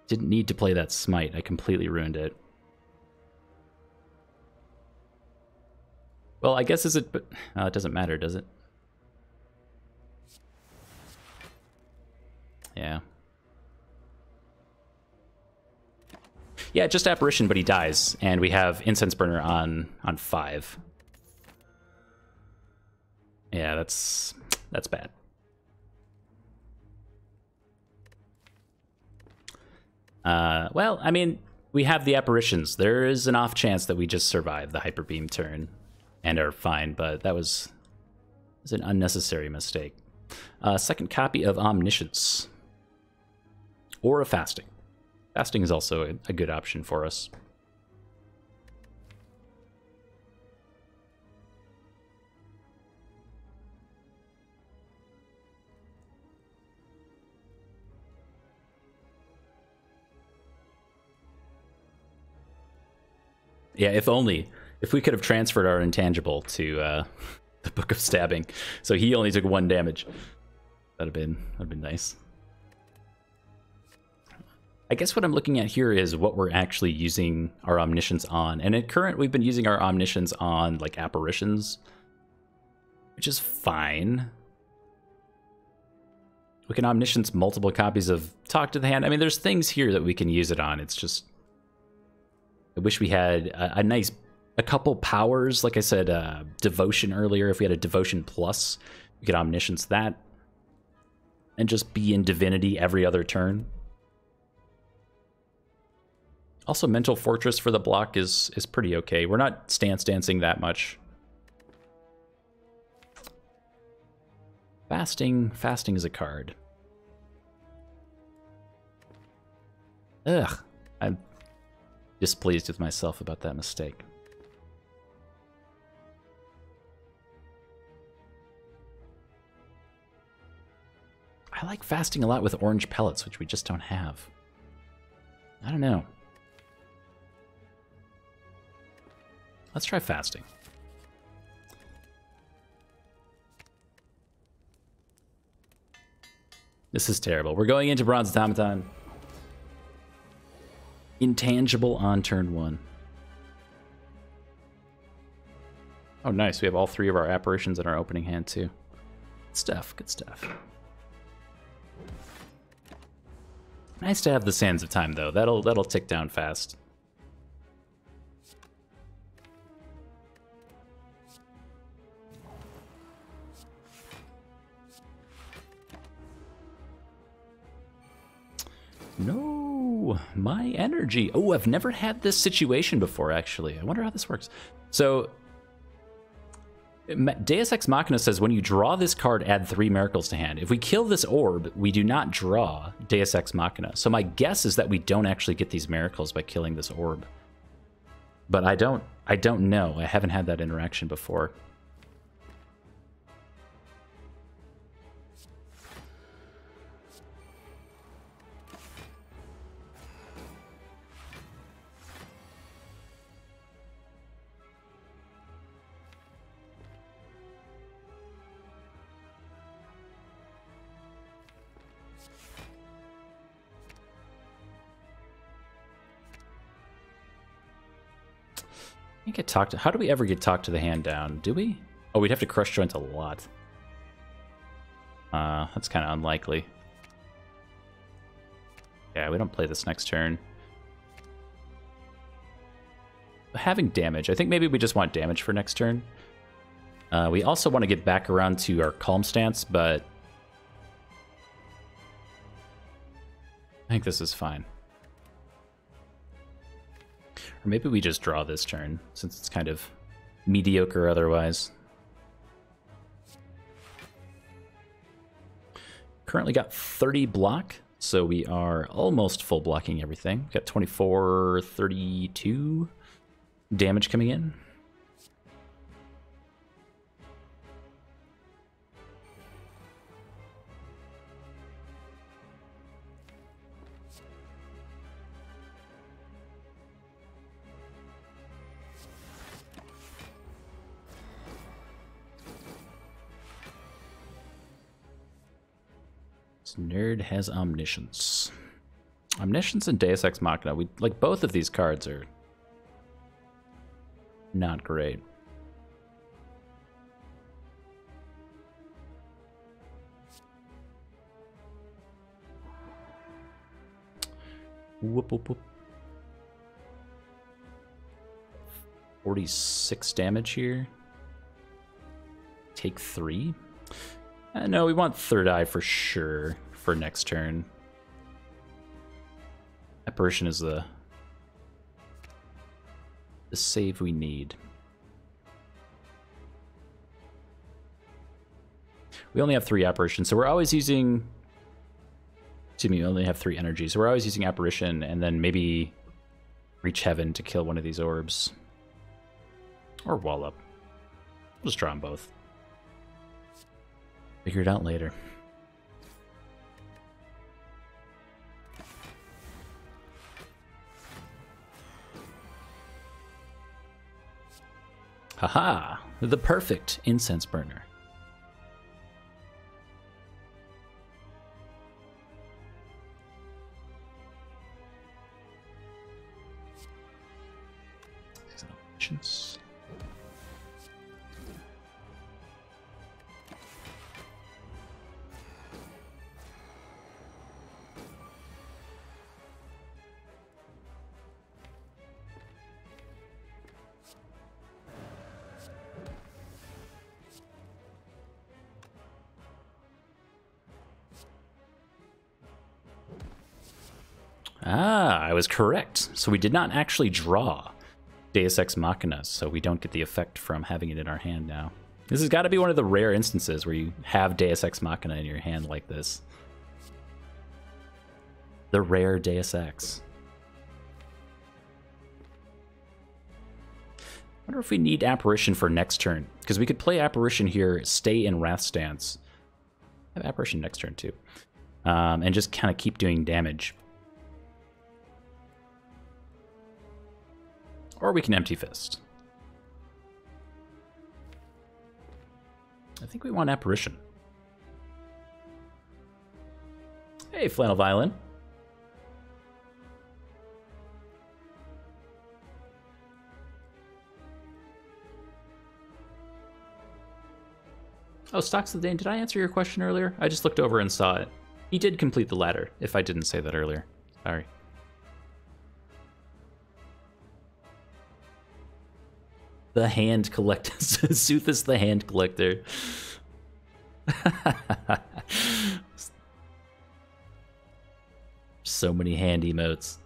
S1: Didn't need to play that smite. I completely ruined it. Well, I guess it doesn't matter, does it? Yeah. Yeah, just Apparition, but he dies, and we have Incense Burner on 5. Yeah, that's bad. Well, I mean, we have the Apparitions. There is an off chance that we just survive the Hyper Beam turn and are fine, but that was an unnecessary mistake. Second copy of Omniscience. Or a Fasting. Fasting is also a good option for us. Yeah, if only. If we could have transferred our intangible to the Book of Stabbing. So he only took 1 damage. That'd have been nice. I guess what I'm looking at here is what we're actually using our Omniscience on. And at current, we've been using our Omniscience on, like, Apparitions, which is fine. We can Omniscience multiple copies of Talk to the Hand. I mean, there's things here that we can use it on. It's just... I wish we had a couple powers. Like I said, Devotion earlier. If we had a Devotion Plus, we could Omniscience that. And just be in Divinity every other turn. Also, Mental Fortress for the block is pretty okay. We're not stance dancing that much. Fasting is a card. Ugh, I'm displeased with myself about that mistake. I like Fasting a lot with orange pellets, which we just don't have. I don't know. Let's try Fasting. This is terrible. We're going into Bronze Automaton. Intangible on turn 1. Oh, nice. We have all 3 of our Apparitions in our opening hand, too. Good stuff. Good stuff. Nice to have the Sands of Time, though. That'll tick down fast. No, my energy. Oh, I've never had this situation before, actually. I wonder how this works. So, Deus Ex Machina says, when you draw this card, add 3 miracles to hand. If we kill this orb, we do not draw Deus Ex Machina. So my guess is that we don't actually get these miracles by killing this orb. But I don't know. I haven't had that interaction before. Get talked to. How do we ever get talked to the hand down? Do we? Oh, we'd have to crush joint a lot. That's kind of unlikely. Yeah, we don't play this next turn. Having damage. I think maybe we just want damage for next turn. We also want to get back around to our calm stance, but I think this is fine. Or maybe we just draw this turn, since it's kind of mediocre otherwise. Currently got 30 block, so we are almost full blocking everything. We've got 24, 32 damage coming in. Nerd has Omniscience. Omniscience and Deus Ex Machina. We like both of these cards are not great. Whoop, whoop, whoop. 46 damage here. Take 3. No, we want third eye for sure for next turn. Apparition is the save we need. We only have 3 apparitions, so we're always using... Excuse me, we only have 3 energy, so we're always using apparition and then maybe reach heaven to kill one of these orbs. Or wall up. We'll just draw them both. Figure it out later. Haha! The perfect incense burner. Options. Ah, I was correct. So we did not actually draw Deus Ex Machina, so we don't get the effect from having it in our hand now. This has got to be one of the rare instances where you have Deus Ex Machina in your hand like this. The rare Deus Ex. I wonder if we need Apparition for next turn, because we could play Apparition here, stay in Wrath Stance. Have Apparition next turn too. And just kind of keep doing damage. Or we can Empty Fist. I think we want Apparition. Hey, Flannel Violin. Oh, Stocks of the Dane, did I answer your question earlier? I just looked over and saw it. He did complete the ladder, if I didn't say that earlier. Sorry. The Hand Collector. Soothis the Hand Collector. So many hand emotes.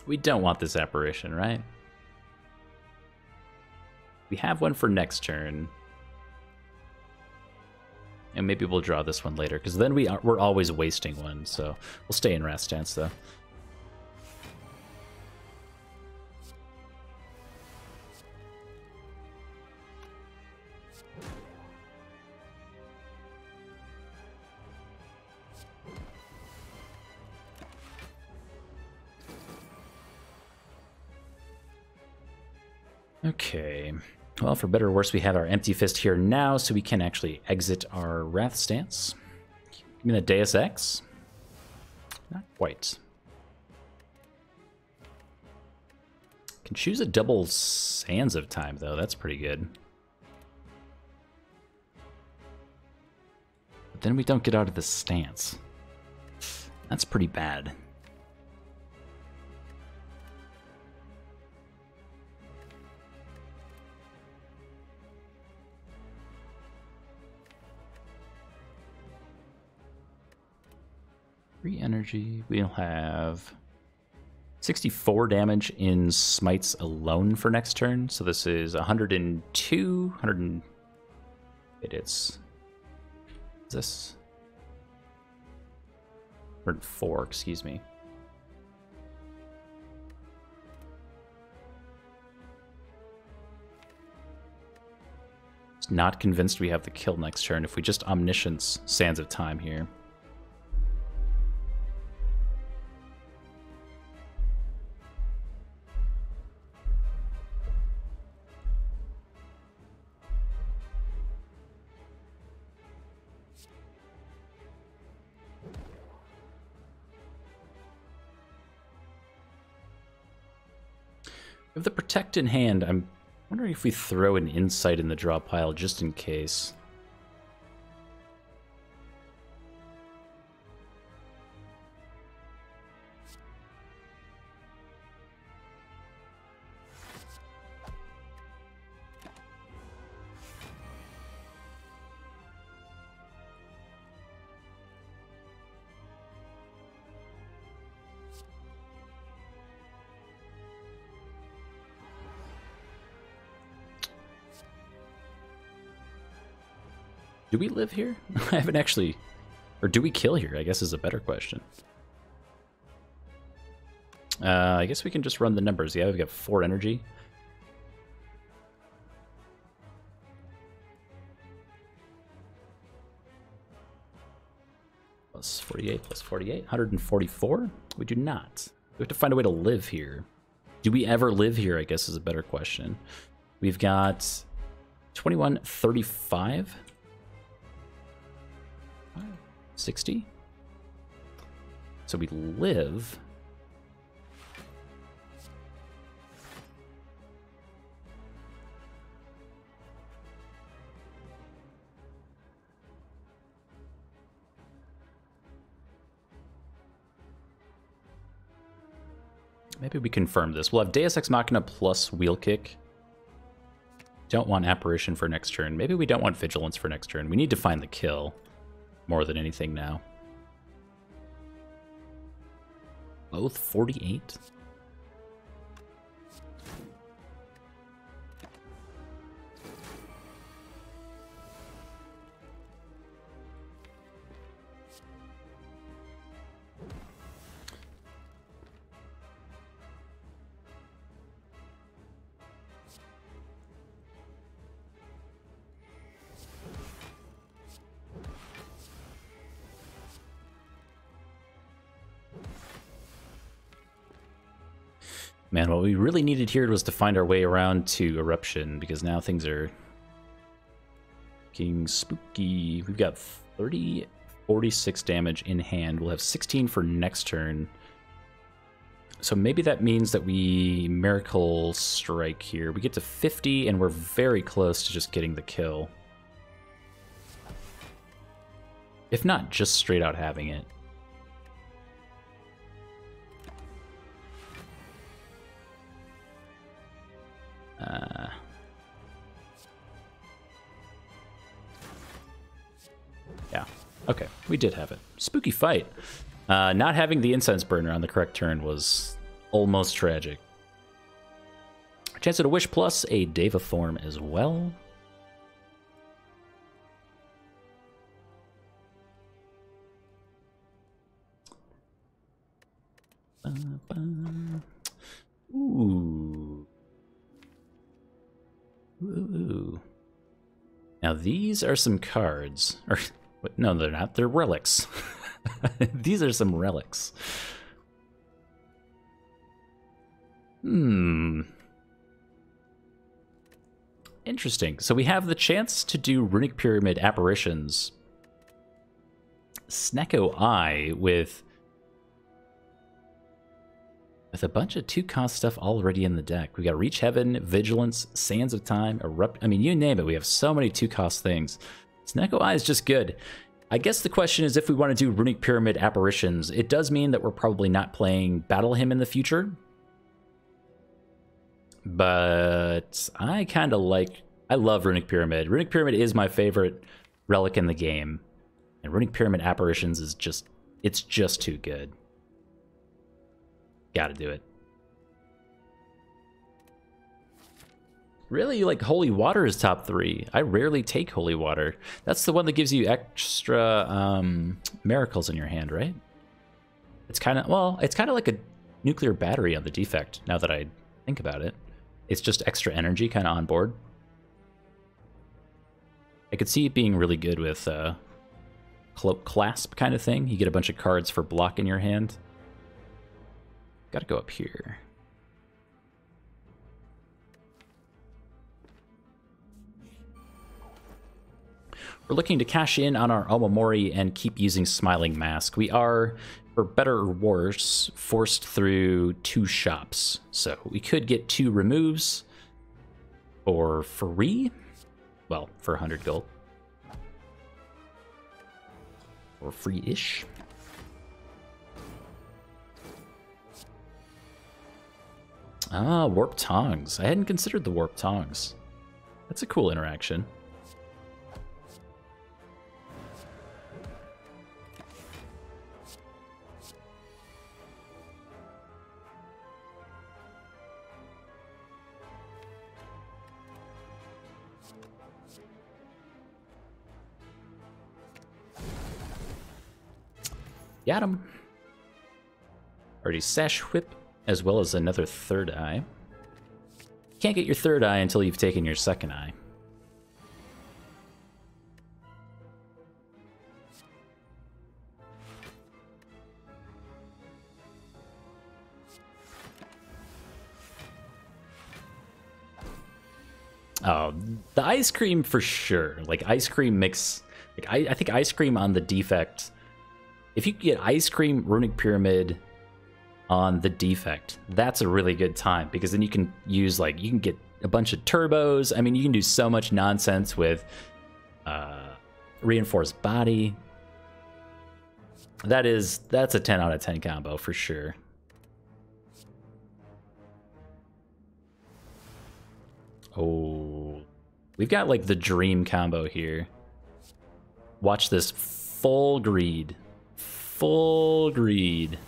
S1: We don't want this apparition, right? We have one for next turn. And maybe we'll draw this one later, because then we're always wasting one, so we'll stay in Wrath Stance, though. Okay. Well, for better or worse, we have our Empty Fist here now, so we can actually exit our Wrath Stance. Give me the Deus Ex. Not quite. Can choose a double Sands of Time, though. That's pretty good. But then we don't get out of the stance. That's pretty bad. Energy. We'll have 64 damage in smites alone for next turn. So this is 102, 100. Is this 104? Excuse me. Not convinced we have the kill next turn if we just Omniscience Sands of Time here. With the Protect in hand, I'm Wondering if we throw an insight in the draw pile just in case. Do we live here? I haven't actually... Or do we kill here, I guess is a better question. I guess we can just run the numbers. Yeah, we've got 4 energy. Plus 48, plus 48. 144? We do not. We have to find a way to live here. Do we ever live here, I guess is a better question. We've got 2135. 60. So we live. Maybe we confirm this. We'll have Deus Ex Machina plus Wheel Kick. Don't want Apparition for next turn. Maybe we don't want Vigilance for next turn. We need to find the kill more than anything now. Both 48? Man, what we really needed here was to find our way around to Eruption, because now things are getting spooky. We've got 30, 46 damage in hand. We'll have 16 for next turn. So maybe that means that we Miracle Strike here. We get to 50, and we're very close to just getting the kill. If not, just straight out having it. Yeah, okay, we did have it. Spooky fight. Not having the incense burner on the correct turn was almost tragic. Chance at a Wish plus a Deva form as well. Ooh. Ooh. Now these are some cards. Or no, they're not. They're relics. These are some relics. Interesting. So we have the chance to do Runic Pyramid apparitions. Snecko Eye with a bunch of 2-cost stuff already in the deck. We got Reach Heaven, Vigilance, Sands of Time, Erupt. I mean, you name it. We have so many 2-cost things. Snecko Eye is just good. I guess the question is if we want to do Runic Pyramid apparitions. It does mean that we're probably not playing Battle Hymn in the future. But I kind of like... I love Runic Pyramid. Runic Pyramid is my favorite relic in the game. And Runic Pyramid apparitions is just... It's just too good. Gotta do it. Really? Like Holy Water is top 3. I rarely take Holy Water. That's the one that gives you extra miracles in your hand, right? It's kind of, well, it's kind of like a nuclear battery on the defect, now that I think about it. It's just extra energy kind of on board. I could see it being really good with Cloak Clasp kind of thing. You get a bunch of cards for block in your hand. Gotta go up here. We're looking to cash in on our Omamori and keep using Smiling Mask. We are, for better or worse, forced through 2 shops. So we could get 2 removes. for free. Well, for 100 gold. Or free-ish. Ah, warp tongs. I hadn't considered the warp tongs. That's a cool interaction. Got him. Already Sash Whip, as well as another third eye. Can't get your third eye until you've taken your second eye. Oh, the ice cream for sure. Like, ice cream mix... Like, I think ice cream on the defect... If you can get Ice Cream Runic Pyramid on the defect, that's a really good time, because then you can use, like, you can get a bunch of turbos. I mean, you can do so much nonsense with Reinforced Body. That's a 10 out of 10 combo for sure. Oh, we've got like the dream combo here. Watch this. Full greed. Full greed.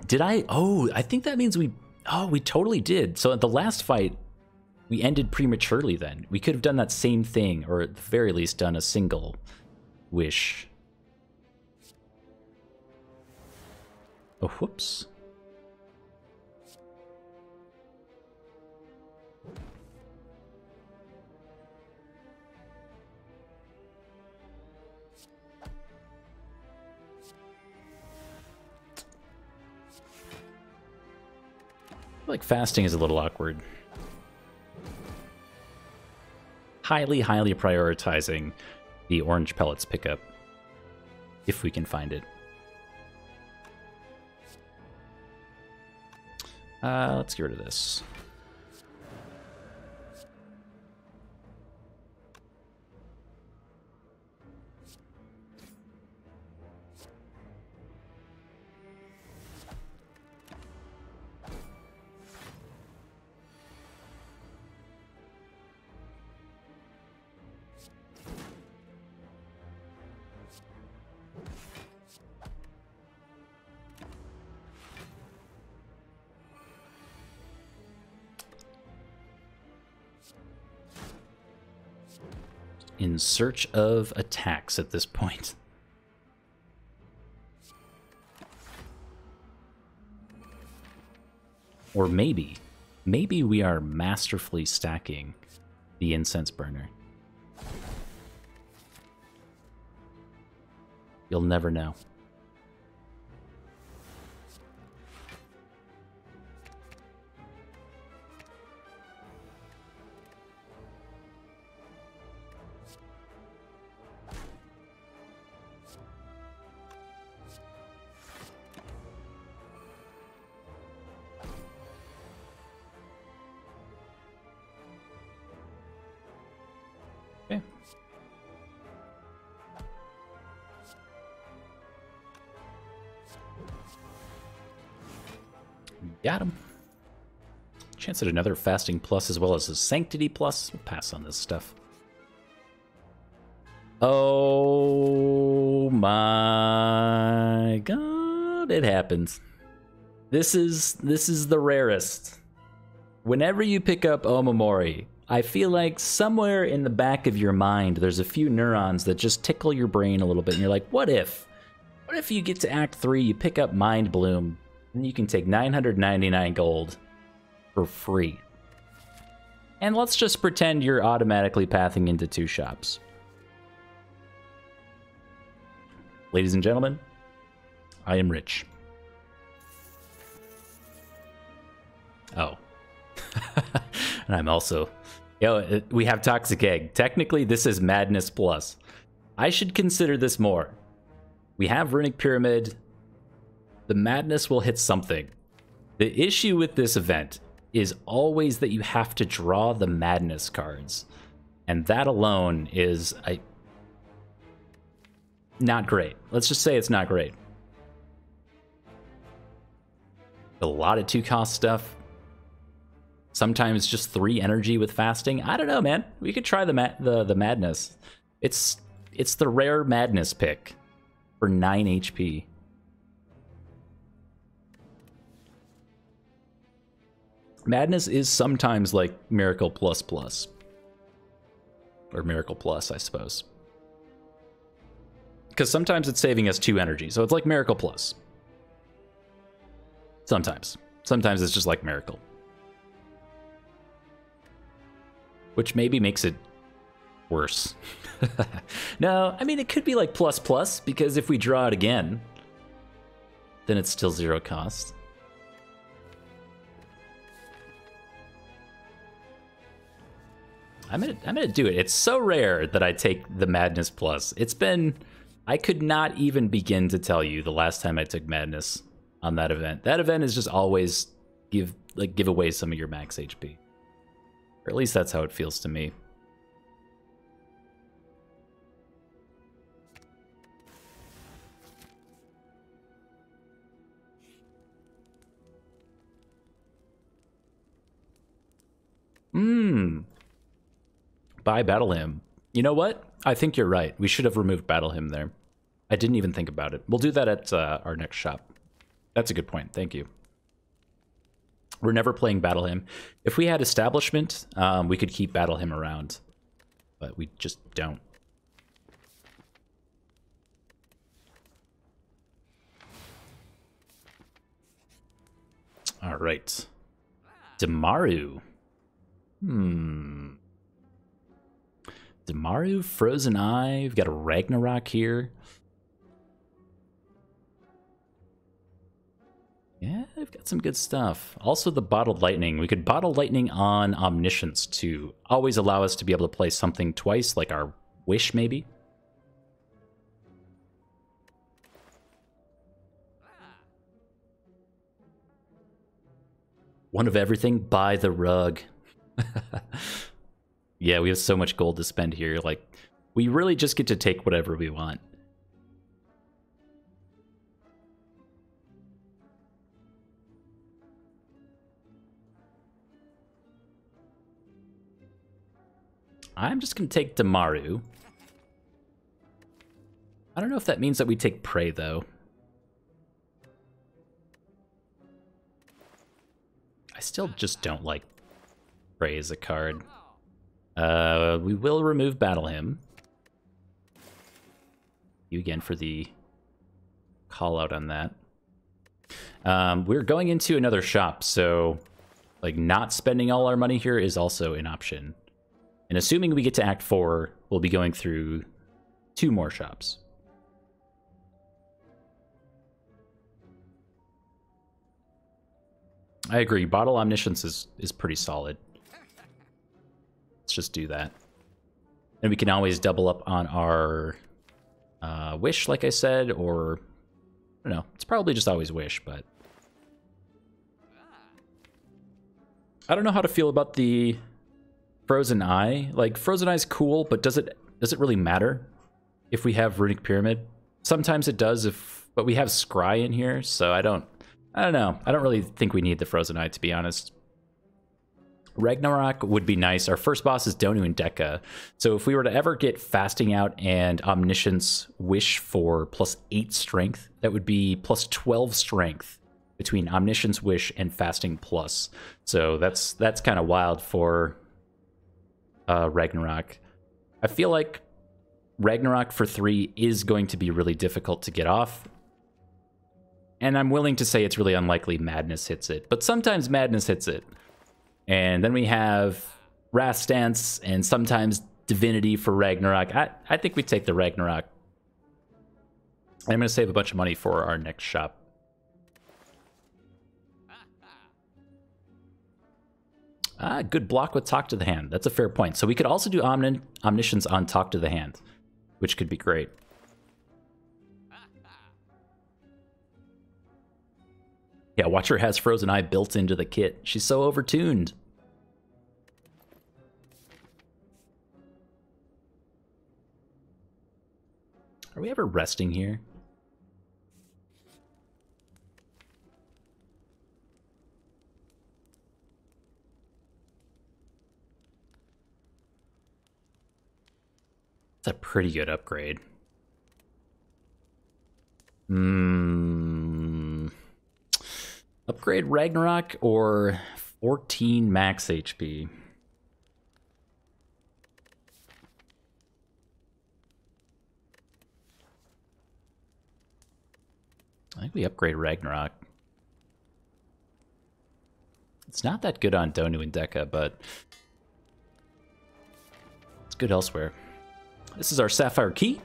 S1: Did I? Oh, I think that means we... Oh, we totally did. So at the last fight, we ended prematurely then. We could have done that same thing, or at the very least done a single wish. Oh, whoops. Like fasting is a little awkward. Highly prioritizing the orange pellets pickup, if we can find it. Let's get rid of this. In search of attacks at this point. Or maybe we are masterfully stacking the incense burner. You'll never know. Got him. Chance at another fasting plus as well as a sanctity plus. We'll pass on this stuff. Oh my god, it happens. This is the rarest. Whenever you pick up Omamori, I feel like somewhere in the back of your mind there's a few neurons that just tickle your brain a little bit and you're like, what if you get to Act 3, you pick up Mind Bloom, and you can take 999 gold for free. And let's just pretend you're automatically pathing into 2 shops. Ladies and gentlemen, I am rich. Oh. And I'm also Yo, we have Toxic Egg. Technically, this is Madness Plus. I should consider this more. We have Runic Pyramid. The Madness will hit something. The issue with this event is always that you have to draw the Madness cards. And that alone is not great. Let's just say it's not great. A lot of 2-cost stuff. Sometimes just 3 energy with fasting. I don't know, man. We could try the Madness. It's the rare Madness pick for 9 HP. Madness is sometimes like Miracle Plus Plus. Or Miracle Plus, I suppose. Because sometimes it's saving us 2 energy, so it's like Miracle Plus. Sometimes. Sometimes it's just like Miracle. Which maybe makes it worse. No, I mean, it could be like plus plus, because if we draw it again, then it's still 0 cost. I'm gonna do it. It's so rare that I take the Madness Plus. It's been... I could not even begin to tell you the last time I took Madness on that event. That event is just always give away some of your max HP. Or at least that's how it feels to me. Buy Battle Hymn. You know what? I think you're right. We should have removed Battle Hymn there. I didn't even think about it. We'll do that at our next shop. That's a good point. Thank you. We're never playing Battle Hymn. If we had Establishment, we could keep Battle Hymn around. But we just don't. All right. Damaru. Damaru, Frozen Eye. We've got a Ragnarok here. Yeah, we've got some good stuff. Also the Bottled Lightning. We could Bottle Lightning on Omniscience to always allow us to be able to play something twice, like our Wish, maybe. One of everything, buy the rug. Yeah, we have so much gold to spend here. Like, we really just get to take whatever we want. I'm just going to take Damaru. I don't know if that means that we take Prey, though. I still just don't like Prey as a card. We will remove Battle Hymn. You again for the call out on that. We're going into another shop, so like not spending all our money here is also an option. And assuming we get to Act 4, we'll be going through 2 more shops. I agree. Bottle Omniscience is pretty solid. Let's just do that. And we can always double up on our Wish, like I said, or... I don't know. It's probably just always Wish, but... I don't know how to feel about the Frozen Eye. Like, Frozen Eye's cool, but does it really matter if we have Runic Pyramid? Sometimes it does, but we have Scry in here, so I don't know. I don't really think we need the Frozen Eye, to be honest. Ragnarok would be nice. Our first boss is Donu and Dekka. So if we were to ever get Fasting out and Omniscience Wish for +8 strength, that would be +12 strength between Omniscience Wish and Fasting Plus. So that's kind of wild for Ragnarok. I feel like Ragnarok for 3 is going to be really difficult to get off. And I'm willing to say it's really unlikely Madness hits it. But sometimes Madness hits it. And then we have Wrath Stance and sometimes Divinity for Ragnarok. I think we take the Ragnarok. I'm going to save a bunch of money for our next shop. Ah, good block with Talk to the Hand. That's a fair point. So we could also do Omniscience on Talk to the Hand, which could be great. Yeah, Watcher has Frozen Eye built into the kit. She's so overtuned. Are we ever resting here? It's a pretty good upgrade. Upgrade Ragnarok or 14 max HP? I think we upgrade Ragnarok. It's not that good on Donu and Deka, but it's good elsewhere. This is our Sapphire Key.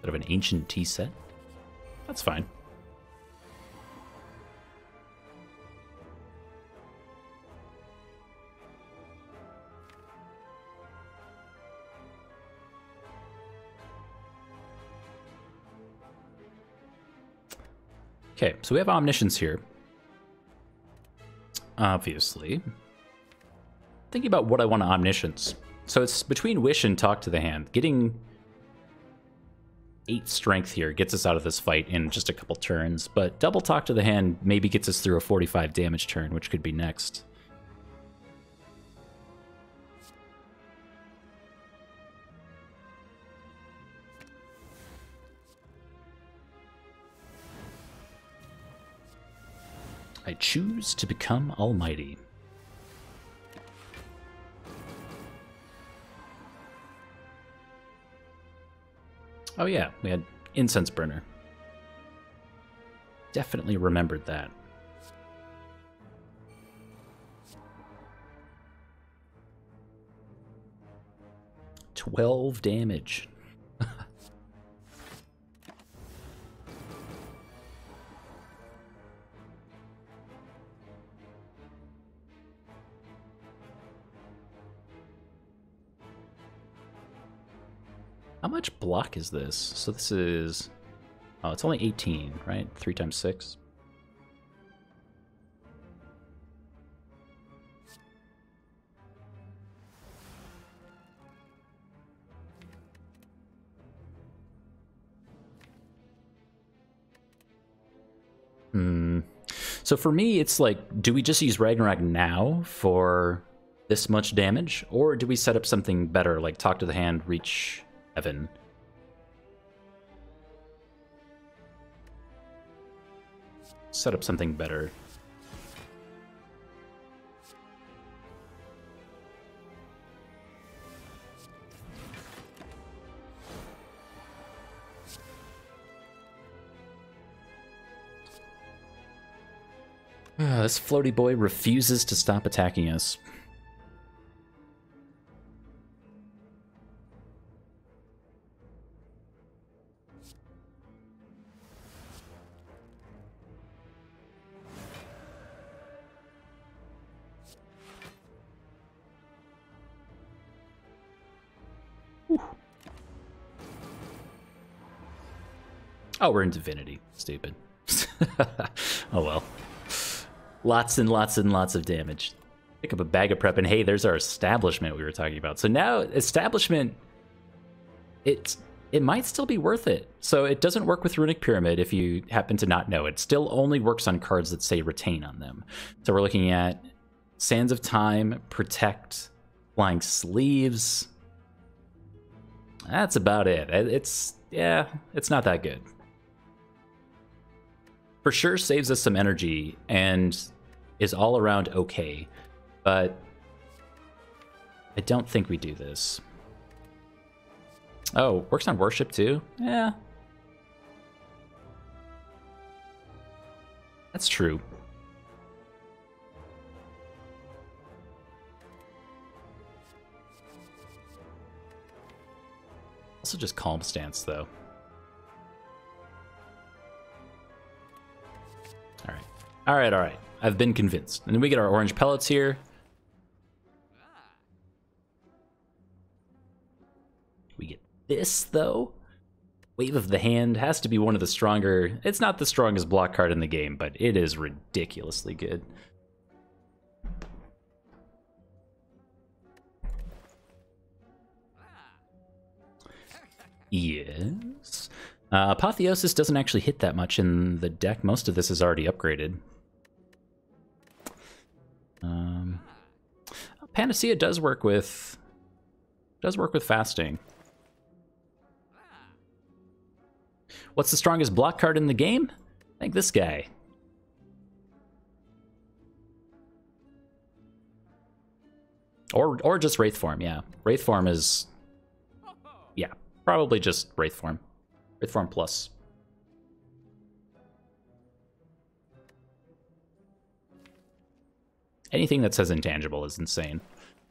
S1: Bit of an ancient tea set. That's fine. Okay, so we have Omniscience here. Obviously. Thinking about what I want to Omniscience. So it's between Wish and Talk to the Hand. Getting 8 strength here gets us out of this fight in just a couple turns, but double Talk to the Hand maybe gets us through a 45 damage turn, which could be next. I choose to become almighty. Oh yeah, we had Incense Burner. Definitely remembered that. $12 damage. How much block is this? So this is... Oh, it's only 18, right? 3 times 6. So for me, it's like, do we just use Ragnarok now for this much damage? Or do we set up something better, like Talk to the Hand, Reach Heaven? Set up something better. This floaty boy refuses to stop attacking us. Whew. Oh, we're in Divinity. Stupid. Oh well. Lots and lots and lots of damage. Pick up a bag of prep, and hey, there's our establishment we were talking about. So now, establishment, it might still be worth it. So it doesn't work with Runic Pyramid if you happen to not know. It still only works on cards that say Retain on them. So we're looking at Sands of Time, Protect, Flying Sleeves. That's about it. It's not that good. For sure saves us some energy and is all around okay, but I don't think we do this. Oh, works on worship too? Yeah. That's true. Also just Calm Stance though. All right. I've been convinced. And then we get our orange pellets here. This, though, Wave of the Hand has to be one of the stronger... It's not the strongest block card in the game, but it is ridiculously good. Yes. Apotheosis doesn't actually hit that much in the deck. Most of this is already upgraded. Panacea does work with fasting. What's the strongest block card in the game? I think this guy. Or just Wraith Form, yeah. Wraith Form is... Yeah, probably just Wraith Form. Wraith Form Plus. Anything that says intangible is insane.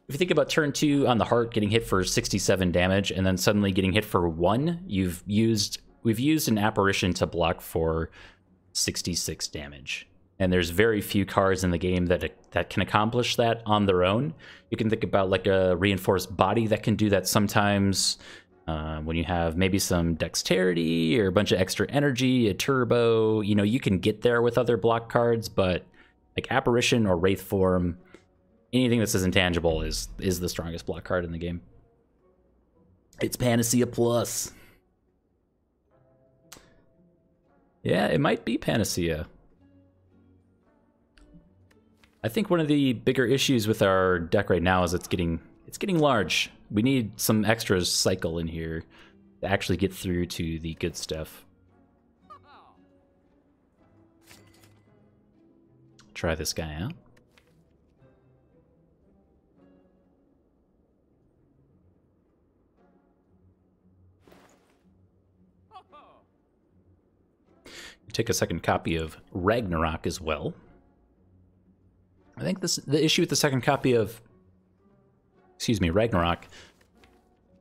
S1: If you think about turn 2 on the heart getting hit for 67 damage and then suddenly getting hit for 1, we've used an apparition to block for 66 damage. And there's very few cards in the game that can accomplish that on their own. You can think about like a reinforced body that can do that sometimes when you have maybe some dexterity or a bunch of extra energy, a turbo. You know, you can get there with other block cards, but like apparition or wraith form, anything that says intangible is the strongest block card in the game. It's Panacea Plus. Yeah, it might be Panacea. I think one of the bigger issues with our deck right now is it's getting large. We need some extra cycle in here to actually get through to the good stuff. Try this guy out. Take a second copy of Ragnarok as well. I think the issue with the second copy of, Ragnarok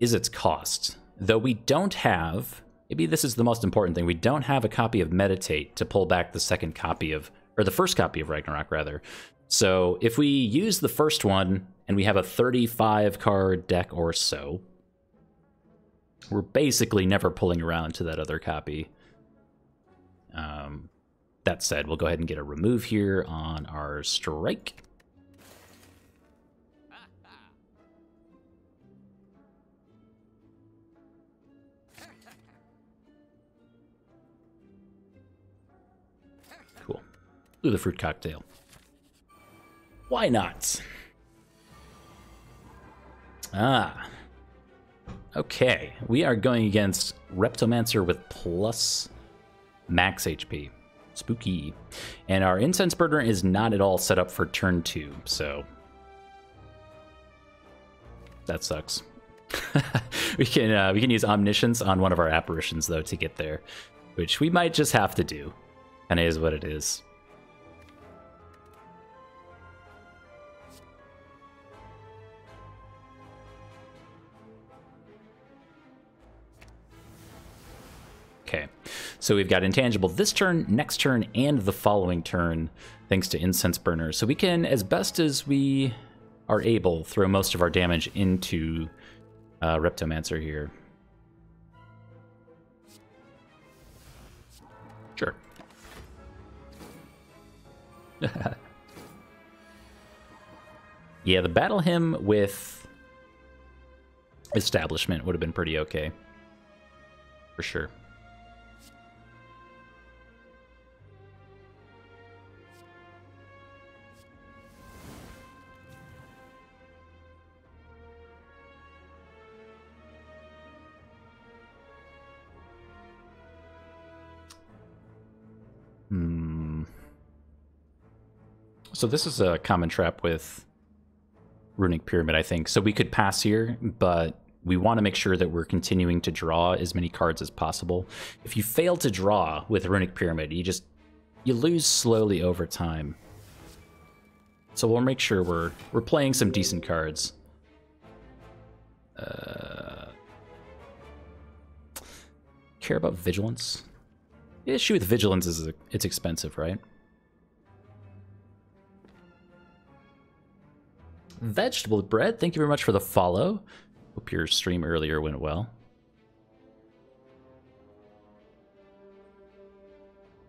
S1: is its cost. Though we don't have, maybe this is the most important thing, we don't have a copy of Meditate to pull back the second copy of, or the first copy of Ragnarok, rather. So if we use the first one and we have a 35 card deck or so, we're basically never pulling around to that other copy. That said, we'll go ahead and get a remove here on our strike. Cool. Do the fruit cocktail. Why not? Okay, we are going against Reptomancer with plus max HP. Spooky. And our Incense Burner is not at all set up for turn 2, so that sucks. we can use Omniscience on one of our apparitions though to get there, which we might just have to do. And it is what it is. Okay, so we've got Intangible this turn, next turn, and the following turn, thanks to Incense Burner. So we can, as best as we are able, throw most of our damage into Reptomancer here. Sure. Yeah, the Battle Hymn with Establishment would have been pretty okay. For sure. So this is a common trap with Runic Pyramid, I think. So we could pass here, but we want to make sure that we're continuing to draw as many cards as possible. If you fail to draw with Runic Pyramid, you lose slowly over time. So we'll make sure we're playing some decent cards. Care about Vigilance? The issue with Vigilance is it's expensive, right? Vegetable Bread, thank you very much for the follow. Hope your stream earlier went well.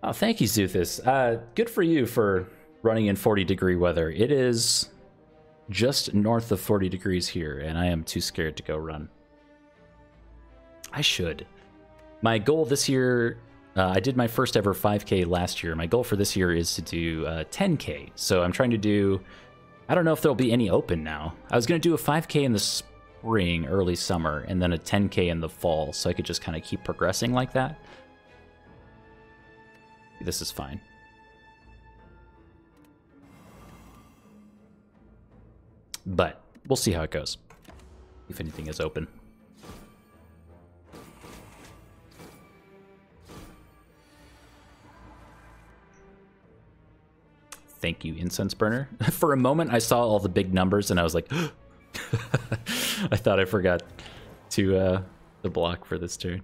S1: Oh, thank you, Zuthis. Good for you for running in 40-degree weather. It is just north of 40 degrees here, and I am too scared to go run. I should. My goal this year, I did my first ever 5K last year. My goal for this year is to do 10K. So I'm trying to do, I don't know if there'll be any open now. I was going to do a 5K in the spring, early summer, and then a 10K in the fall, so I could just kind of keep progressing like that. This is fine. But we'll see how it goes, if anything is open. Thank you, Incense Burner. For a moment, I saw all the big numbers, and I was like, I thought I forgot to block for this turn.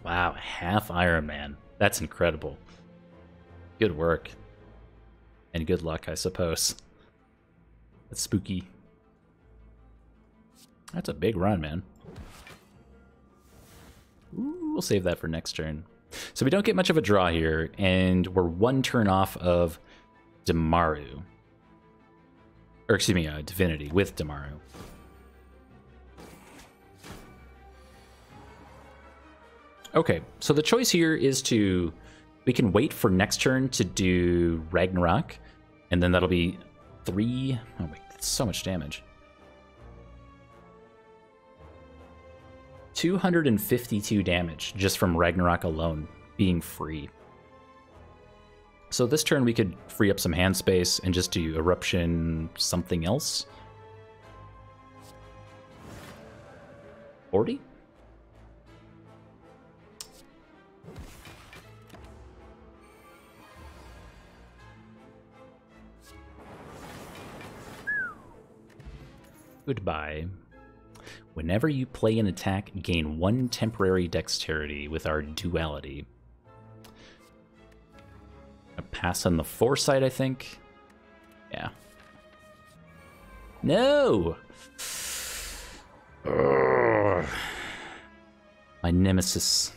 S1: Wow, half Iron Man. That's incredible. Good work. And good luck, I suppose. That's spooky. That's a big run, man. Ooh, we'll save that for next turn. So we don't get much of a draw here, and we're one turn off of Damaru. Or excuse me, Divinity with Damaru. Okay, so the choice here is to... We can wait for next turn to do Ragnarok, and then that'll be 3... Oh wait, that's so much damage. 252 damage just from Ragnarok alone being free. So this turn we could free up some hand space and just do Eruption something else. 40? Goodbye. Whenever you play an attack, gain 1 temporary dexterity with our duality. A pass on the foresight, I think. Yeah. No! Urgh. My nemesis.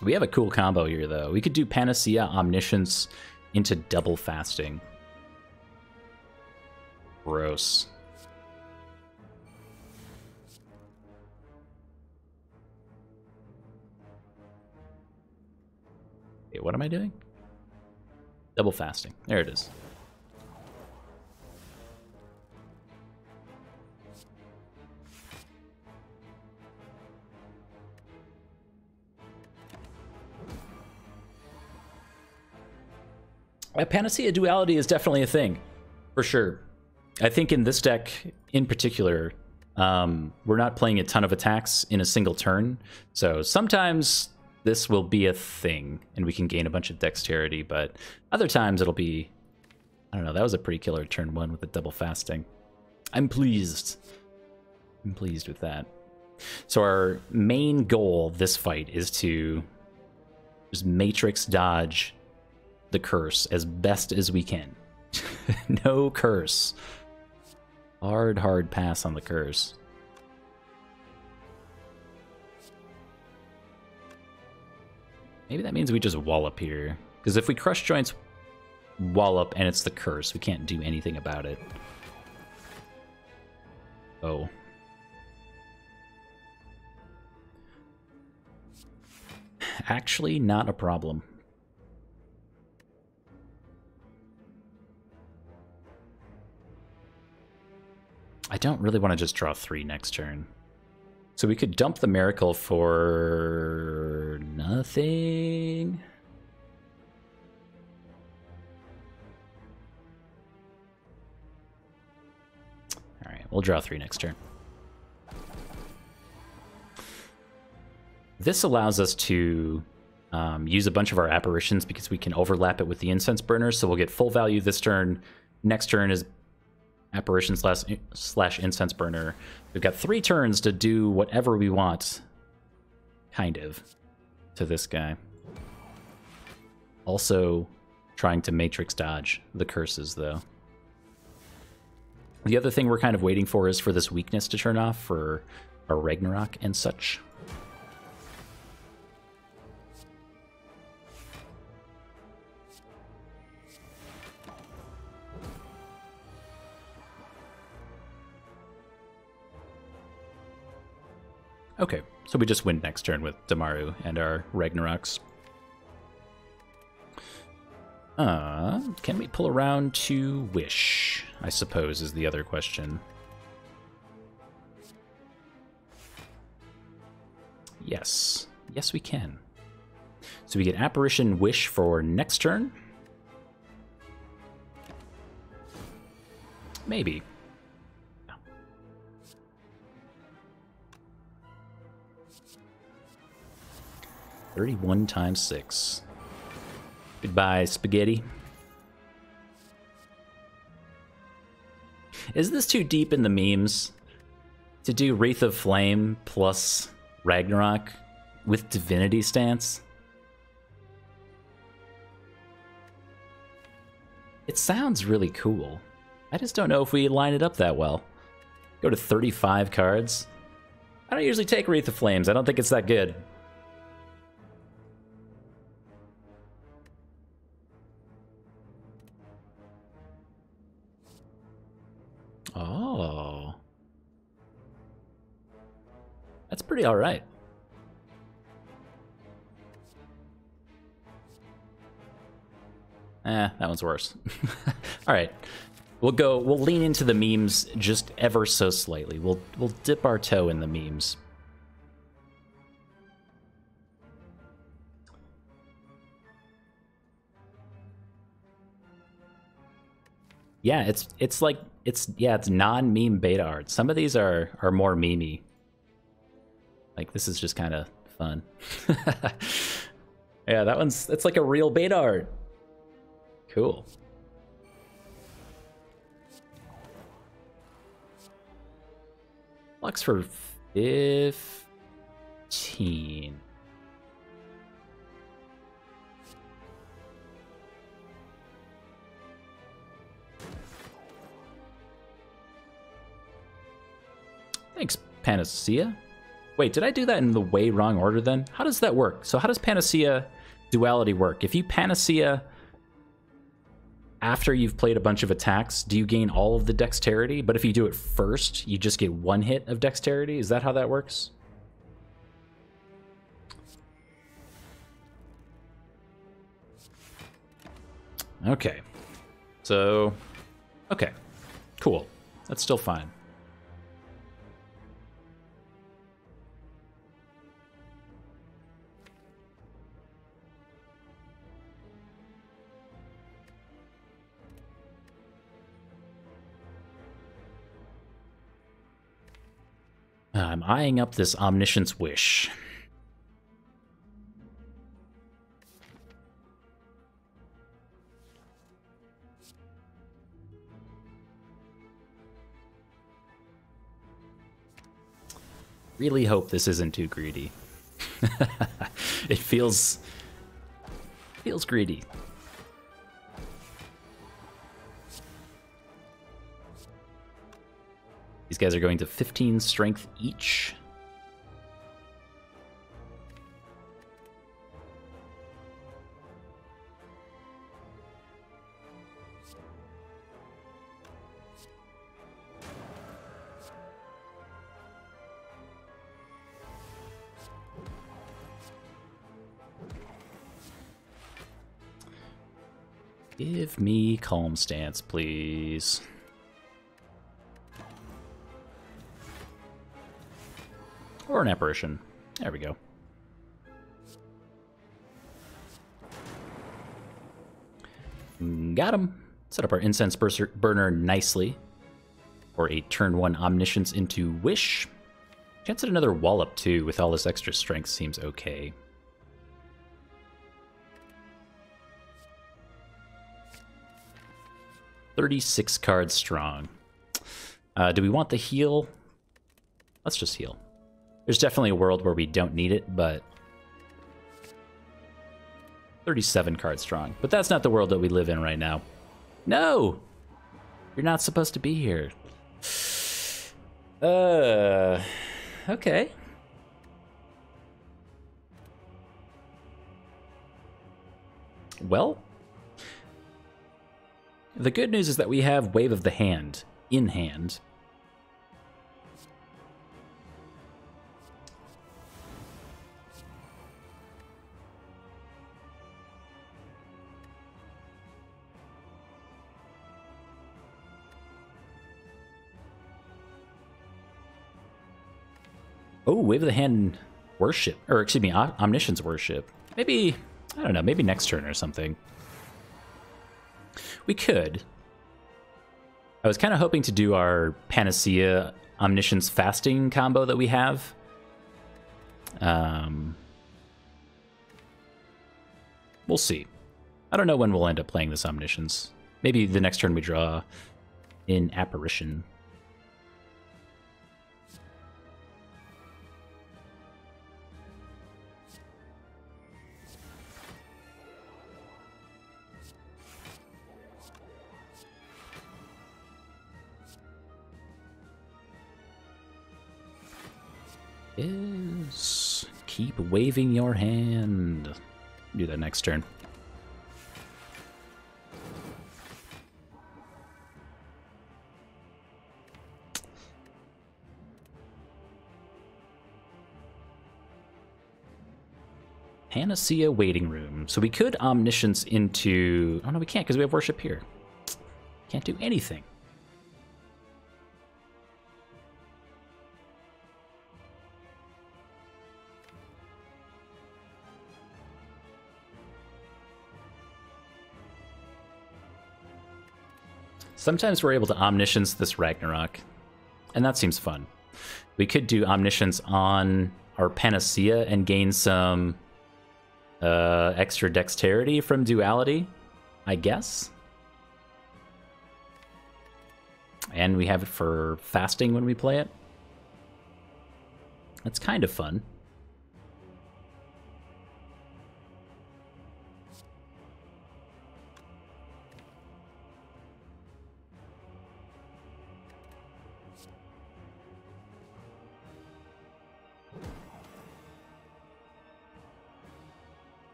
S1: We have a cool combo here, though. We could do Panacea Omniscience into double fasting. Gross. Wait, what am I doing? Double fasting. There it is. Panacea duality is definitely a thing, for sure. I think in this deck in particular, we're not playing a ton of attacks in a single turn, so sometimes this will be a thing, and we can gain a bunch of dexterity, but other times it'll be... I don't know, that was a pretty killer turn 1 with the double fasting. I'm pleased. I'm pleased with that. So our main goal this fight is to just matrix dodge the curse as best as we can. No curse. Hard pass on the curse. Maybe that means we just wallop here. Because if we crush joints wallop and it's the curse, we can't do anything about it. Oh. Actually, not a problem. I don't really want to just draw 3 next turn. So we could dump the Miracle for nothing. All right, we'll draw 3 next turn. This allows us to use a bunch of our apparitions because we can overlap it with the Incense Burner, so we'll get full value this turn. Next turn is Apparition slash Incense Burner. We've got 3 turns to do whatever we want, kind of, to this guy. Also, trying to matrix dodge the curses, though. The other thing we're kind of waiting for is for this weakness to turn off for our Ragnarok and such. Okay, so we just win next turn with Damaru and our Ragnaroks. Can we pull around to Wish, I suppose, is the other question. Yes. Yes, we can. So we get Apparition Wish for next turn. Maybe. 31 times 6. Goodbye, spaghetti. Is this too deep in the memes to do Wraith of Flame plus Ragnarok with Divinity stance? It sounds really cool. I just don't know if we line it up that well. Go to 35 cards. I don't usually take Wraith of Flames. I don't think it's that good. Oh. That's pretty alright. That one's worse. Alright. We'll lean into the memes just ever so slightly. We'll dip our toe in the memes. Yeah, it's non-meme beta art. Some of these are more memey. Like, this is just kind of fun. Yeah, it's like a real beta art. Cool. Lux for 15. Thanks, Panacea. Wait, did I do that in the way wrong order then? How does that work? So how does Panacea duality work? If you Panacea after you've played a bunch of attacks, do you gain all of the dexterity? But if you do it first, you just get one hit of dexterity? Is that how that works? Okay. So, okay. Cool. That's still fine. I'm eyeing up this Omniscience Wish. Really hope this isn't too greedy. It feels greedy. These guys are going to 15 strength each. Give me Calm Stance, please. Or an Apparition. There we go. Got him. Set up our Incense Burner nicely. Or a turn 1 Omniscience into Wish. Chance at another Wallop too, with all this extra strength seems okay. $36 cards strong. Do we want the heal? Let's just heal. There's definitely a world where we don't need it, but 37 cards strong. But that's not the world that we live in right now. No! You're not supposed to be here. Okay. Well, the good news is that we have Wave of the Hand in hand. Oh, Wave of the Hand Worship. Or, excuse me, Omniscience Worship. Maybe, I don't know, maybe next turn or something. We could. I was kind of hoping to do our Panacea Omniscience Fasting combo that we have. We'll see. I don't know when we'll end up playing this Omniscience. Maybe the next turn we draw in Apparition. Is keep waving your hand. Do that next turn. Panacea Waiting Room. So we could Omniscience into... Oh no, we can't because we have Worship here. Can't do anything. Sometimes we're able to Omniscience this Ragnarok, and that seems fun. We could do Omniscience on our Panacea and gain some extra dexterity from Duality, I guess. And we have it for fasting when we play it. That's kind of fun.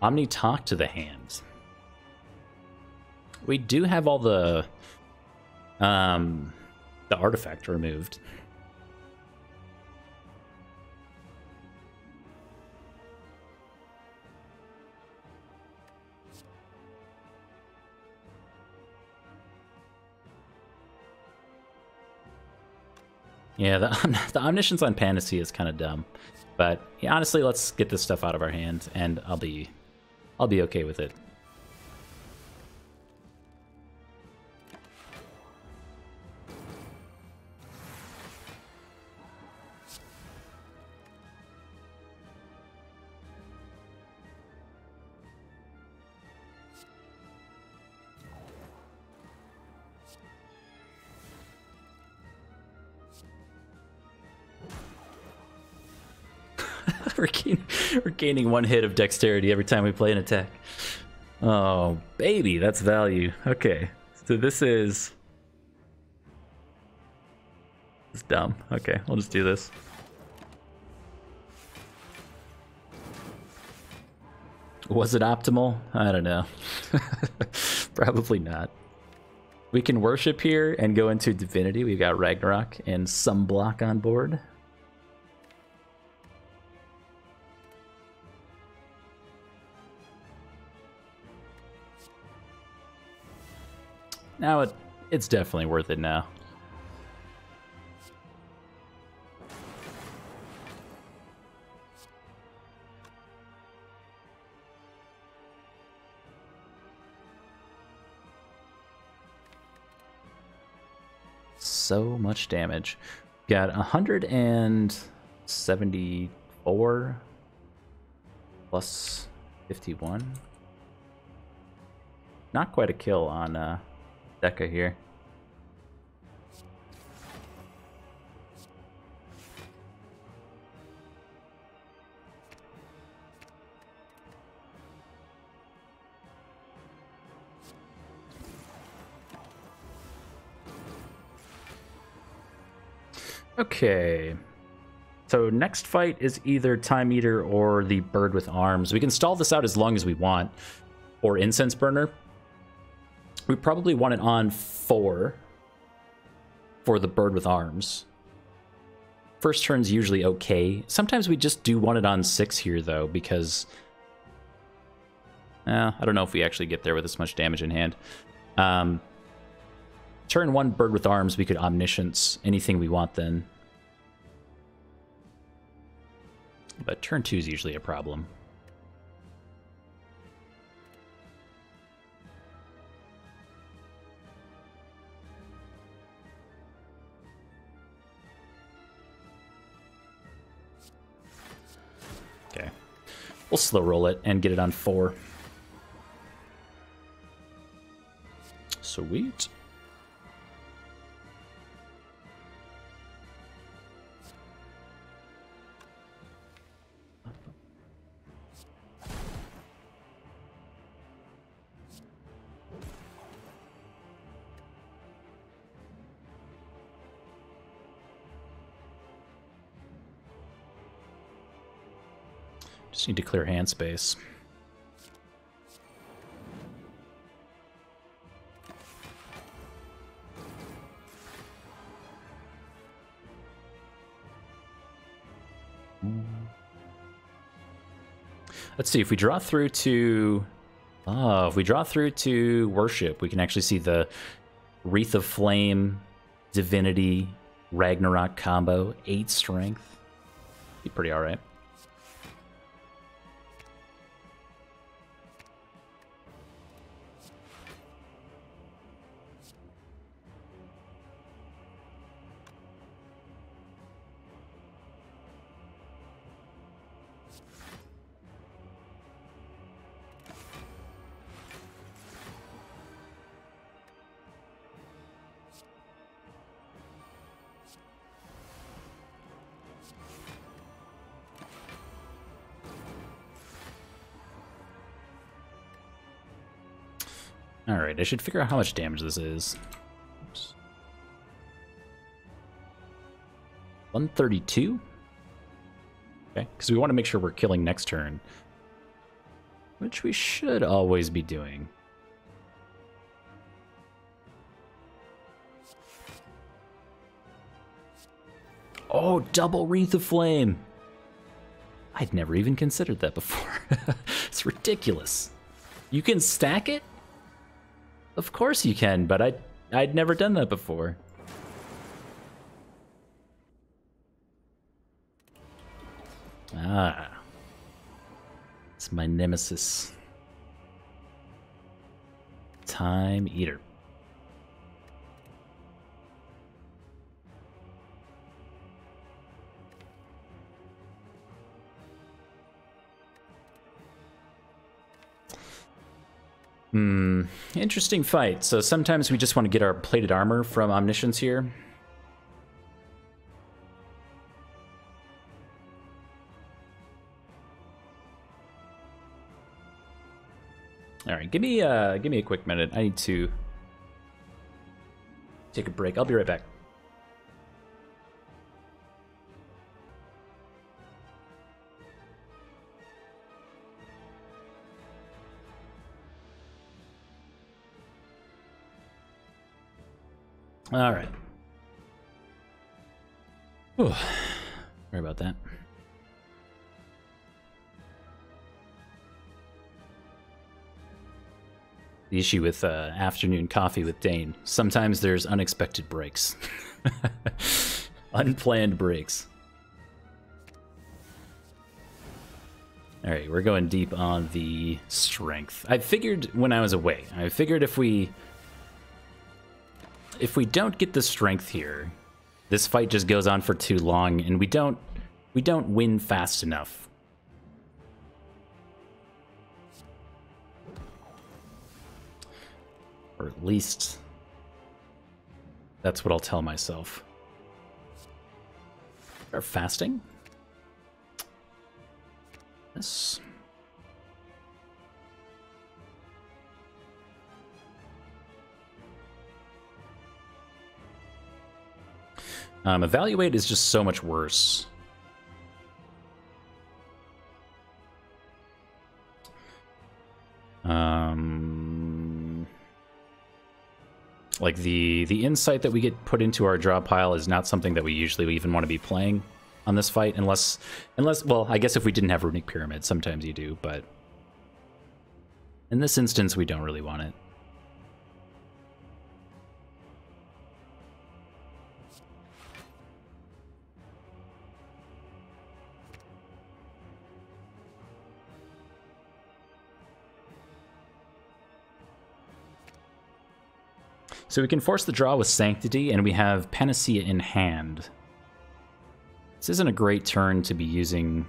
S1: Omni Talk to the Hand. We do have all the artifact removed. Yeah, the Omniscience on Panacea is kind of dumb. But yeah, honestly, let's get this stuff out of our hand, and I'll be okay with it. We're gaining one hit of dexterity every time we play an attack. Oh, baby, that's value. Okay, so this is... It's dumb. Okay, we'll just do this. Was it optimal? I don't know. Probably not. We can worship here and go into Divinity. We've got Ragnarok and Sunblock on board. Now it's definitely worth it now. So much damage. Got 174 plus 51. Not quite a kill on Deca here. Okay. So next fight is either Time Eater or the Bird with Arms. We can stall this out as long as we want. Or Incense Burner. We probably want it on 4 for the Bird with Arms. First turn's usually okay. Sometimes we just do want it on 6 here, though, because... I don't know if we actually get there with this much damage in hand. Turn 1 Bird with Arms, we could Omniscience anything we want then. But turn 2 is usually a problem. Okay. We'll slow roll it and get it on 4. Sweet. Just need to clear hand space. Let's see, if we draw through to... if we draw through to Worship, we can actually see the Wreath of Flame, Divinity, Ragnarok combo, 8 strength. Be pretty alright. Alright, I should figure out how much damage this is. Oops. 132? Okay, because we want to make sure we're killing next turn. Which we should always be doing. Oh, double Wreath of Flame! I'd never even considered that before. It's ridiculous. You can stack it? Of course you can, but I'd never done that before. Ah. It's my nemesis. Time Eater. Interesting fight. So sometimes we just want to get our plated armor from Omniscience here. All right, give me a quick minute. I need to take a break. I'll be right back. All right. Whew. Sorry about that. The issue with afternoon coffee with Dane. Sometimes there's unexpected breaks. Unplanned breaks. All right, we're going deep on the strength. I figured when I was away, I figured if we don't get the strength here, this fight just goes on for too long, and we don't win fast enough. Or at least that's what I'll tell myself. Are fasting? Yes. Evaluate is just so much worse. Like the insight that we get put into our draw pile is not something that we usually even want to be playing on this fight, unless, well, I guess if we didn't have Runic Pyramid, sometimes you do, but in this instance, we don't really want it. So we can force the draw with Sanctity, and we have Panacea in hand. This isn't a great turn to be using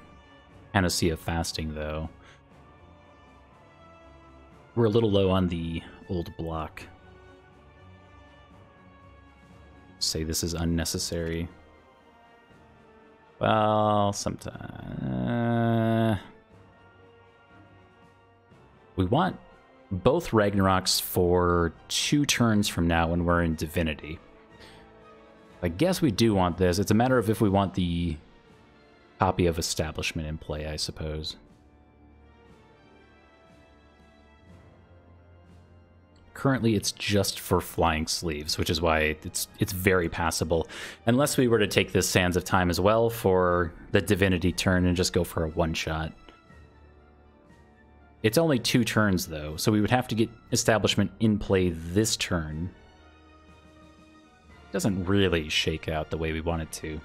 S1: Panacea Fasting, though. We're a little low on the old block. Say this is unnecessary. Well, sometimes... we want both Ragnaroks for 2 turns from now when we're in Divinity. I guess we do want this. It's a matter of if we want the copy of Establishment in play, I suppose. Currently, it's just for Flying Sleeves, which is why it's very passable. Unless we were to take this Sands of Time as well for the Divinity turn and just go for a one-shot. It's only 2 turns, though, so we would have to get Establishment in play this turn. Doesn't really shake out the way we want it to.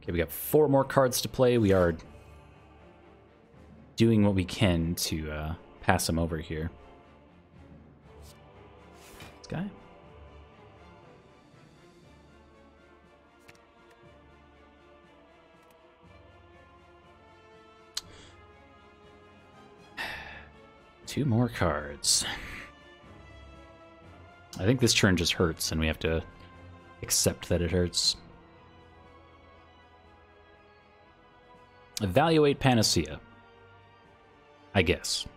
S1: Okay, we got 4 more cards to play. We are doing what we can to pass them over here. This guy. Two more cards. I think this turn just hurts, and we have to accept that it hurts. Evaluate Panacea, I guess.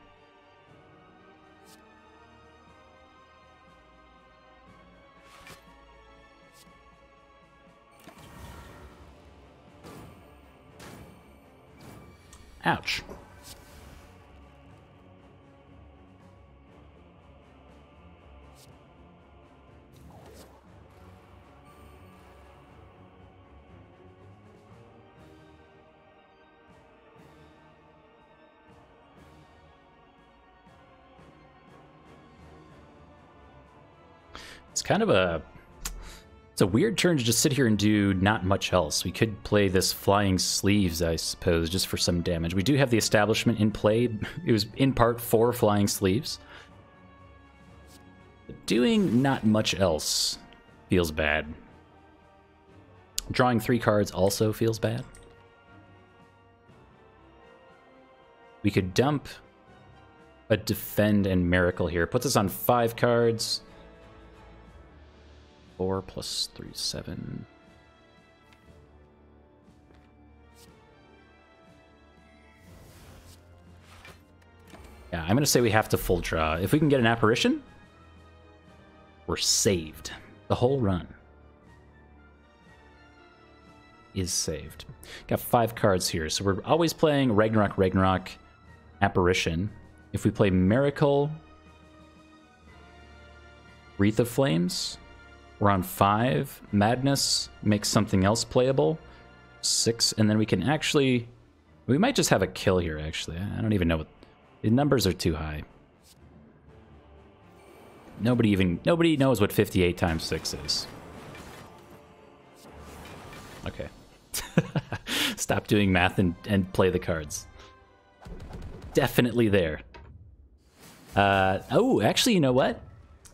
S1: Ouch. It's kind of it's a weird turn to just sit here and do not much else. We could play this Flying Sleeves, I suppose, just for some damage. We do have the Establishment in play. It was in part for Flying Sleeves. But doing not much else feels bad. Drawing 3 cards also feels bad. We could dump a Defend and Miracle here. Puts us on 5 cards. 4 plus 3, 7. Yeah, I'm going to say we have to full draw. If we can get an Apparition, we're saved. The whole run is saved. Got 5 cards here, so we're always playing Ragnarok, Ragnarok, Apparition. If we play Miracle, Wreath of Flames, we're on 5. Madness makes something else playable. 6, and then we can actually... we might just have a kill here, actually. I don't even know what... the numbers are too high. Nobody knows what 58 times 6 is. Okay. Stop doing math and play the cards. Definitely there. Oh, actually, you know what?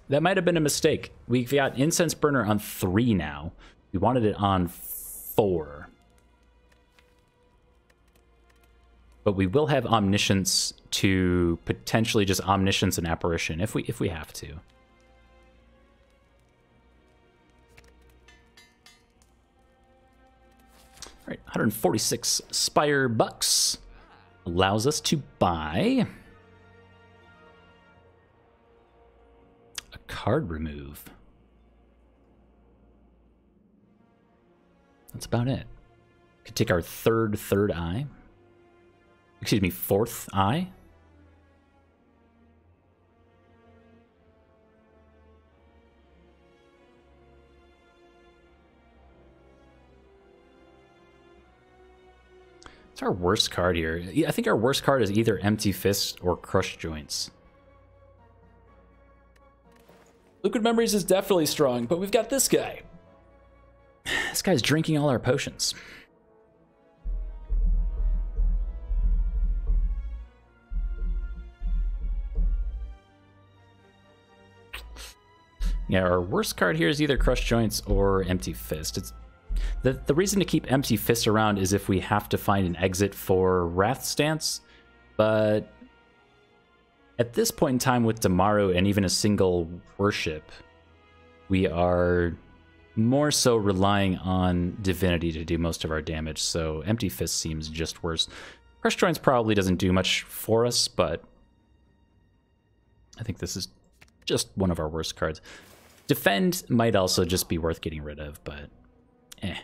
S1: That might have been a mistake. We've got Incense Burner on 3 now. We wanted it on 4. But we will have Omniscience to potentially just Omniscience and Apparition if we have to. All right, 146 Spire bucks. allows us to buy a card remove. That's about it. Could take our third eye. Excuse me, fourth eye. It's our worst card here. I think our worst card is either Empty Fist or Crushed Joints. Liquid Memories is definitely strong, but we've got this guy. This guy's drinking all our potions. Yeah, our worst card here is either Crushed Joints or Empty Fist. It's the reason to keep Empty Fist around is if we have to find an exit for Wrath Stance, but at this point in time with Damaru and even a single worship, we are more so relying on Divinity to do most of our damage, so Empty Fist seems just worse. Crushed Joints probably doesn't do much for us, but I think this is just one of our worst cards. Defend might also just be worth getting rid of, but eh.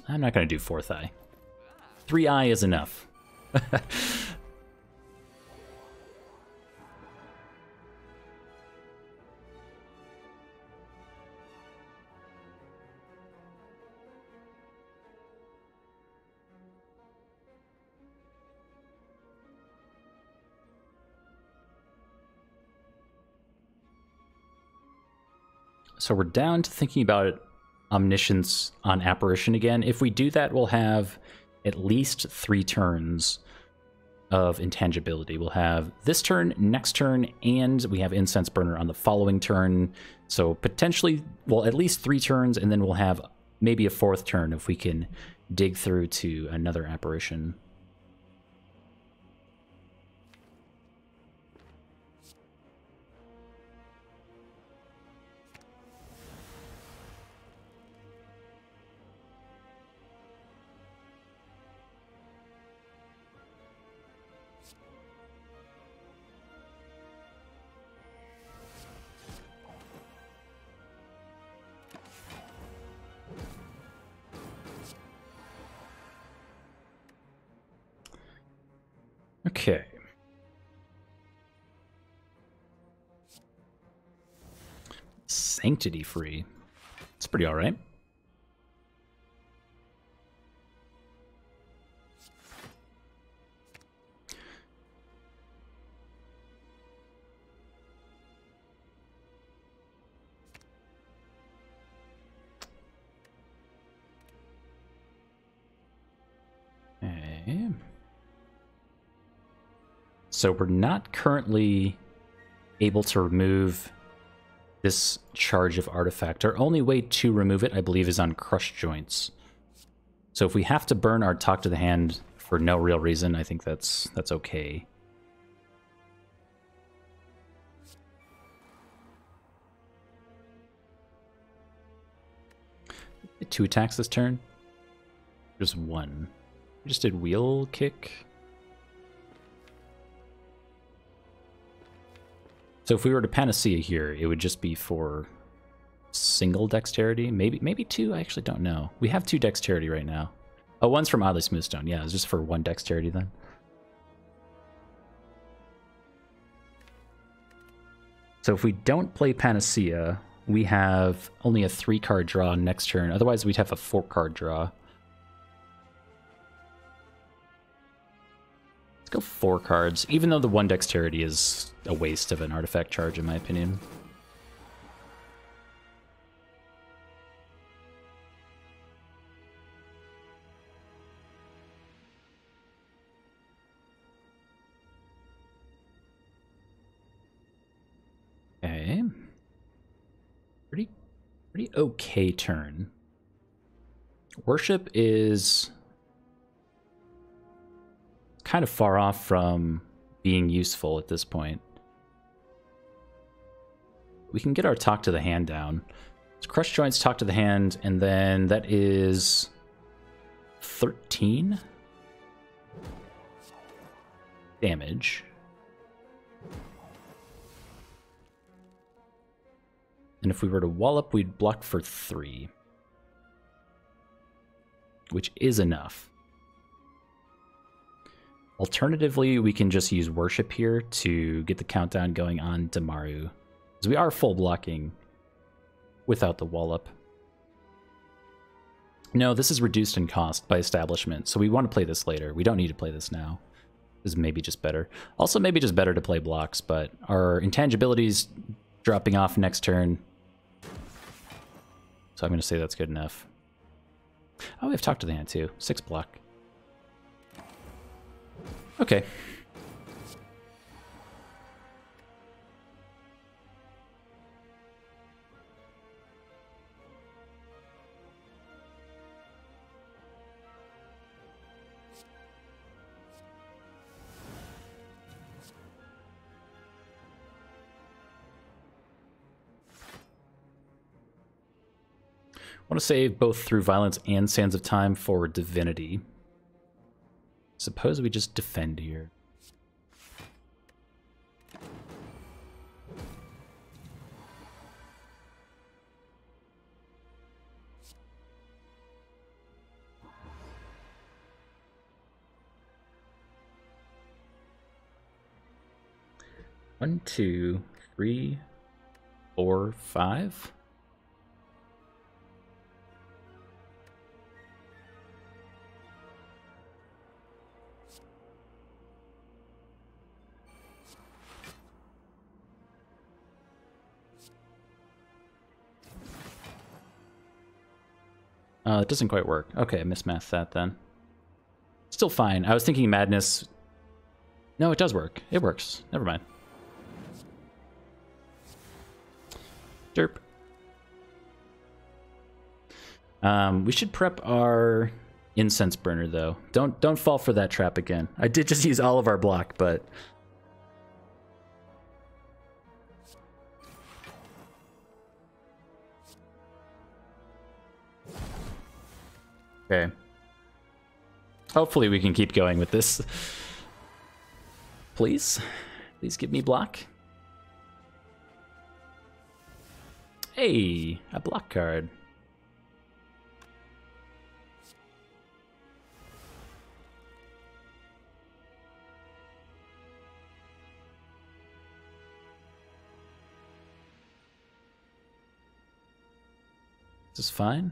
S1: I'm not going to do fourth eye. 3 eye is enough. So we're down to thinking about Omniscience on Apparition again. If we do that, we'll have at least 3 turns of intangibility. We'll have this turn, next turn, and we have Incense Burner on the following turn. So potentially, well, at least 3 turns, and then we'll have maybe a 4th turn if we can dig through to another Apparition. Okay. Sanctity free. It's pretty all right. Okay. So we're not currently able to remove this charge of artifact. Our only way to remove it, I believe, is on Crushed Joints. So if we have to burn our Talk to the Hand for no real reason, I think that's okay. Two attacks this turn? Just one. We just did Wheel Kick. So if we were to Panacea here, it would just be for single dexterity, maybe 2. I actually don't know. We have 2 dexterity right now. Oh, one's from Oddly Smoothstone. Yeah, it's just for 1 dexterity then. So if we don't play Panacea, we have only a 3-card draw next turn. Otherwise, we'd have a 4-card draw. Let's go 4 cards, even though the 1 dexterity is a waste of an artifact charge, in my opinion. Okay. Pretty okay turn. Worship is kind of far off from being useful at this point. We can get our Talk to the Hand down. So crush joints, talk to the hand, and then that is 13 damage. And if we were to wallop, we'd block for 3. Which is enough. Alternatively, we can just use Worship here to get the countdown going on Damaru. Because we are full blocking without the wallop. No, this is reduced in cost by establishment, so we want to play this later. We don't need to play this now. This is maybe just better. Also, maybe just better to play blocks, but our intangibilities dropping off next turn. So I'm going to say that's good enough. Oh, we have talked to the hand too. 6 block. Okay. I want to save both Through Violence and Sands of Time for Divinity. Suppose we just defend here. One, 2, 3, 4, 5. It doesn't quite work. Okay, I mismathed that then. Still fine. I was thinking Madness. No, it does work. It works. Never mind. Derp. We should prep our incense burner though. Don't fall for that trap again. I did just use all of our block, but okay. Hopefully we can keep going with this. Please? Please give me block. Hey, a block card. This is fine.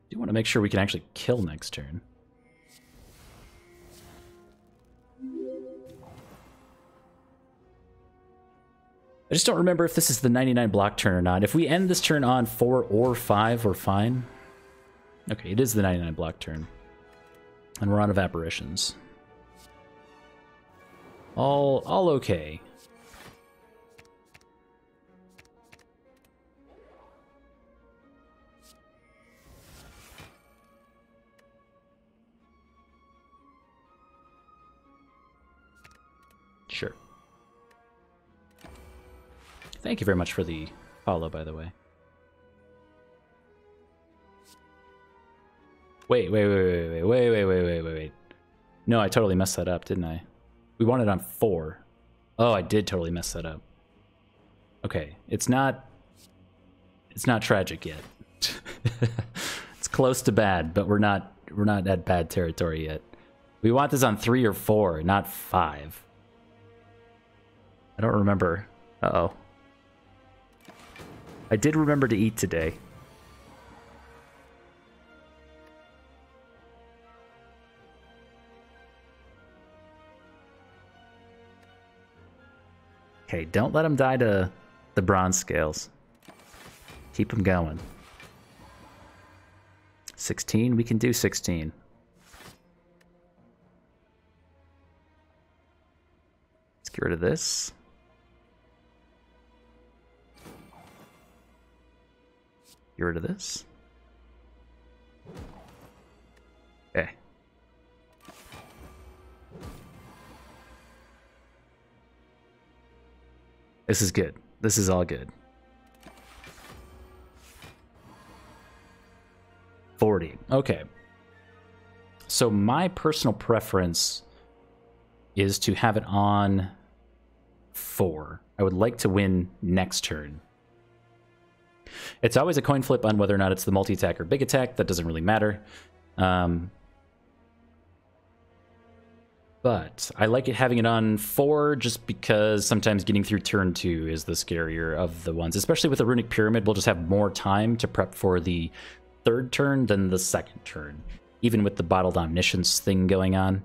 S1: Do want to make sure we can actually kill next turn. I just don't remember if this is the 99 block turn or not. If we end this turn on 4 or 5, we're fine. Okay, it is the 99 block turn. And we're out of apparitions. All okay. Sure. Thank you very much for the follow, by the way. Wait. No, I totally messed that up, didn't I? We wanted on 4. Oh, I did totally mess that up. Okay, it's not tragic yet. It's close to bad, but we're not at bad territory yet. We want this on 3 or 4, not 5. I don't remember. Uh-oh. I did remember to eat today. Okay, don't let him die to the bronze scales. Keep him going. 16, we can do 16. Let's get rid of this. Get rid of this. Okay. This is good. This is all good. 40. Okay. So my personal preference is to have it on 4. I would like to win next turn. It's always a coin flip on whether or not it's the multi-attack or big attack. That doesn't really matter. But I like it having it on 4 just because sometimes getting through turn 2 is the scarier of the ones. Especially with the Runic Pyramid, we'll just have more time to prep for the 3rd turn than the 2nd turn, even with the Bottled Omniscience thing going on.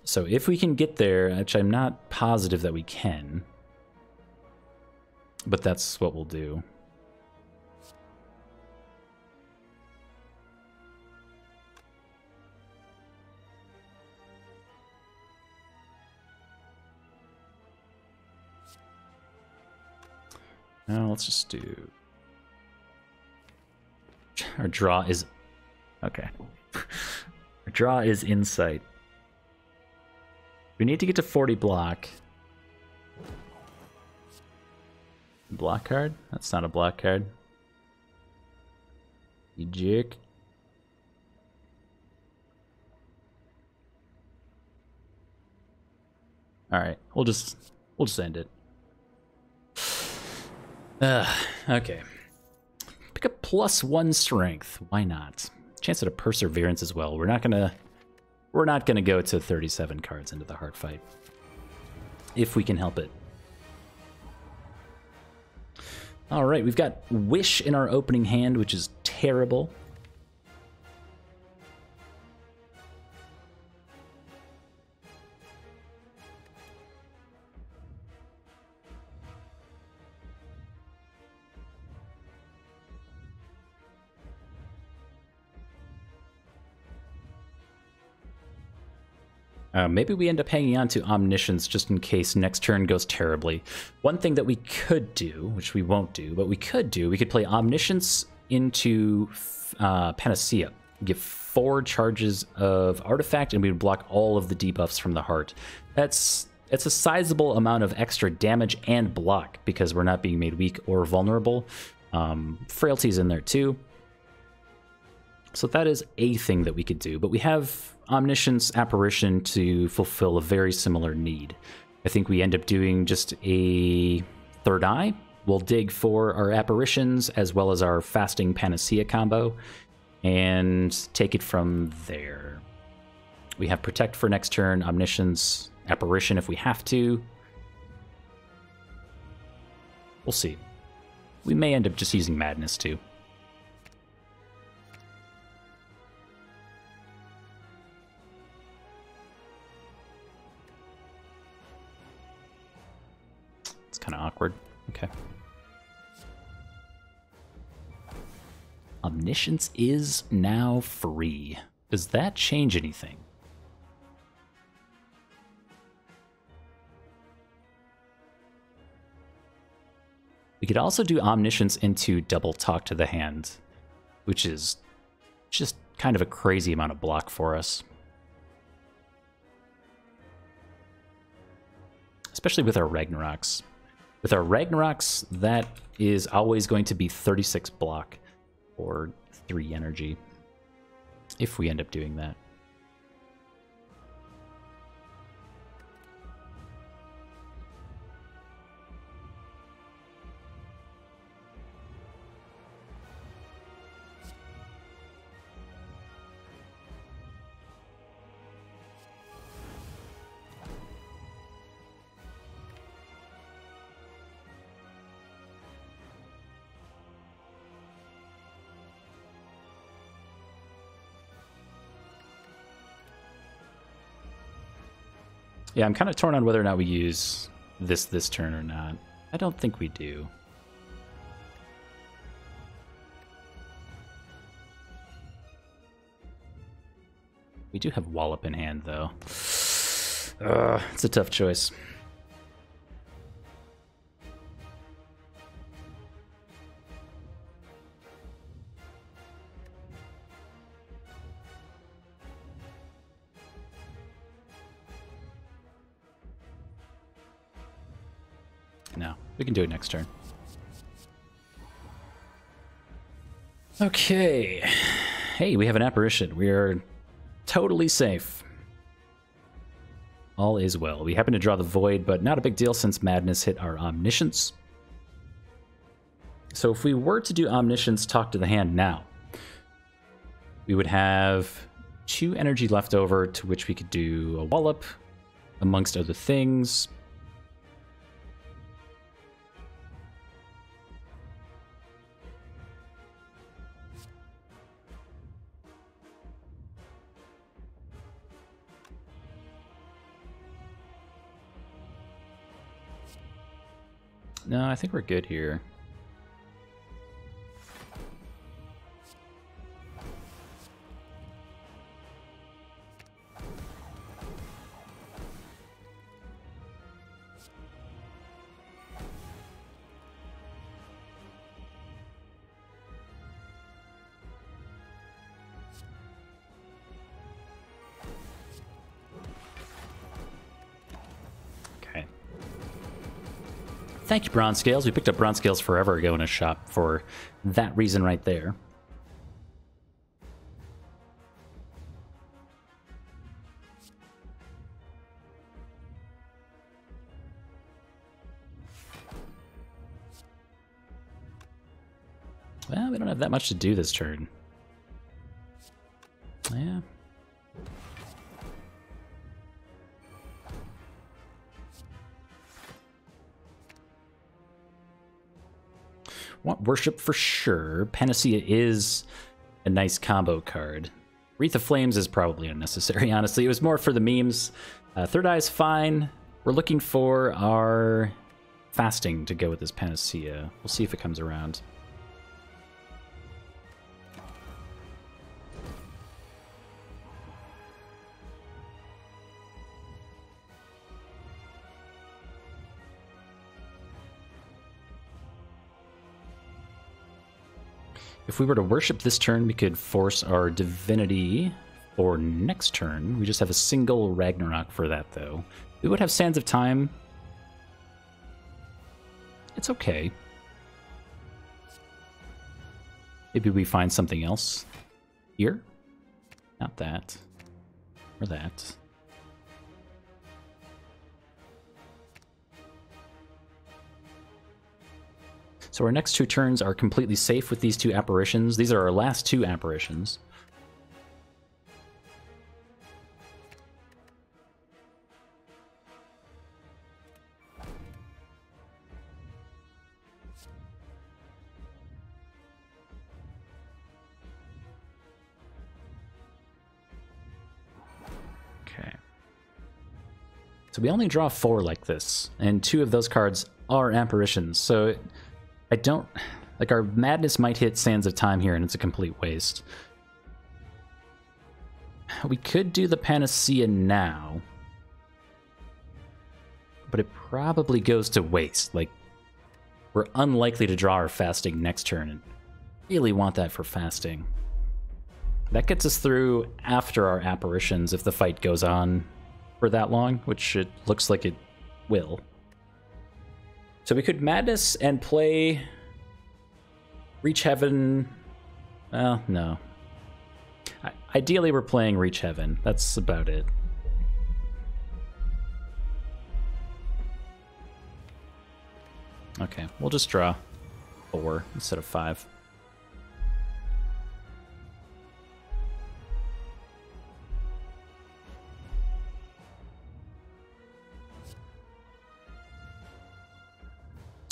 S1: So if we can get there, which I'm not positive that we can, but that's what we'll do. Now let's just do... Our draw is... Okay. Our draw is Insight. We need to get to 40 block. Block card? That's not a block card. You jerk. Alright, we'll just end it. Okay. Pick up +1 strength. Why not? Chance at a perseverance as well. We're not gonna go to 37 cards into the heart fight. If we can help it. Alright, we've got Wish in our opening hand, which is terrible. Maybe we end up hanging on to Omniscience just in case next turn goes terribly. One thing that we could do, which we won't do, but we could play Omniscience into Panacea. Get 4 charges of Artifact, and we would block all of the debuffs from the heart. It's a sizable amount of extra damage and block, because we're not being made weak or vulnerable. Frailty's in there too. So that is a thing that we could do, but we have Omniscience Apparition to fulfill a very similar need. I think we end up doing just a Third Eye. We'll dig for our Apparitions as well as our Fasting Panacea combo and take it from there. We have Protect for next turn, Omniscience, Apparition if we have to. We'll see. We may end up just using Madness too. Kind of awkward. Okay. Omniscience is now free. Does that change anything? We could also do Omniscience into Double Talk to the Hand, which is just kind of a crazy amount of block for us. Especially with our Ragnaroks. With our Ragnaroks, that is always going to be 36 block or 3 energy, if we end up doing that. Yeah, I'm kind of torn on whether or not we use this turn or not. I don't think we do. We do have Wallop in hand, though. It's a tough choice. No, we can do it next turn. Okay. Hey, we have an apparition. We are totally safe. All is well. We happen to draw the Void, but not a big deal since Madness hit our Omniscience. So if we were to do Omniscience, talk to the hand now, we would have 2 energy left over, to which we could do a Wallop, amongst other things. No, I think we're good here. Thank you, Bronze Scales. We picked up Bronze Scales forever ago in a shop for that reason right there. Well, we don't have that much to do this turn. Yeah. Want Worship for sure. Panacea is a nice combo card. Wreath of Flames is probably unnecessary, honestly. It was more for the memes. Third Eye is fine. We're looking for our Fasting to go with this Panacea. We'll see if it comes around. If we were to worship this turn, we could force our Divinity for next turn. We just have a single Ragnarok for that, though. We would have Sands of Time. It's okay. Maybe we find something else here? Not that. Or that. So our next 2 turns are completely safe with these 2 apparitions. These are our last 2 apparitions. Okay. So we only draw 4 like this, and 2 of those cards are apparitions, so I don't... Like, our Madness might hit Sands of Time here, and it's a complete waste. We could do the Panacea now, but it probably goes to waste. Like, we're unlikely to draw our Fasting next turn, and really want that for Fasting. That gets us through after our apparitions if the fight goes on for that long, which it looks like it will. So we could Madness and play Reach Heaven. Well, no. Ideally, we're playing Reach Heaven. That's about it. Okay, we'll just draw 4 instead of 5.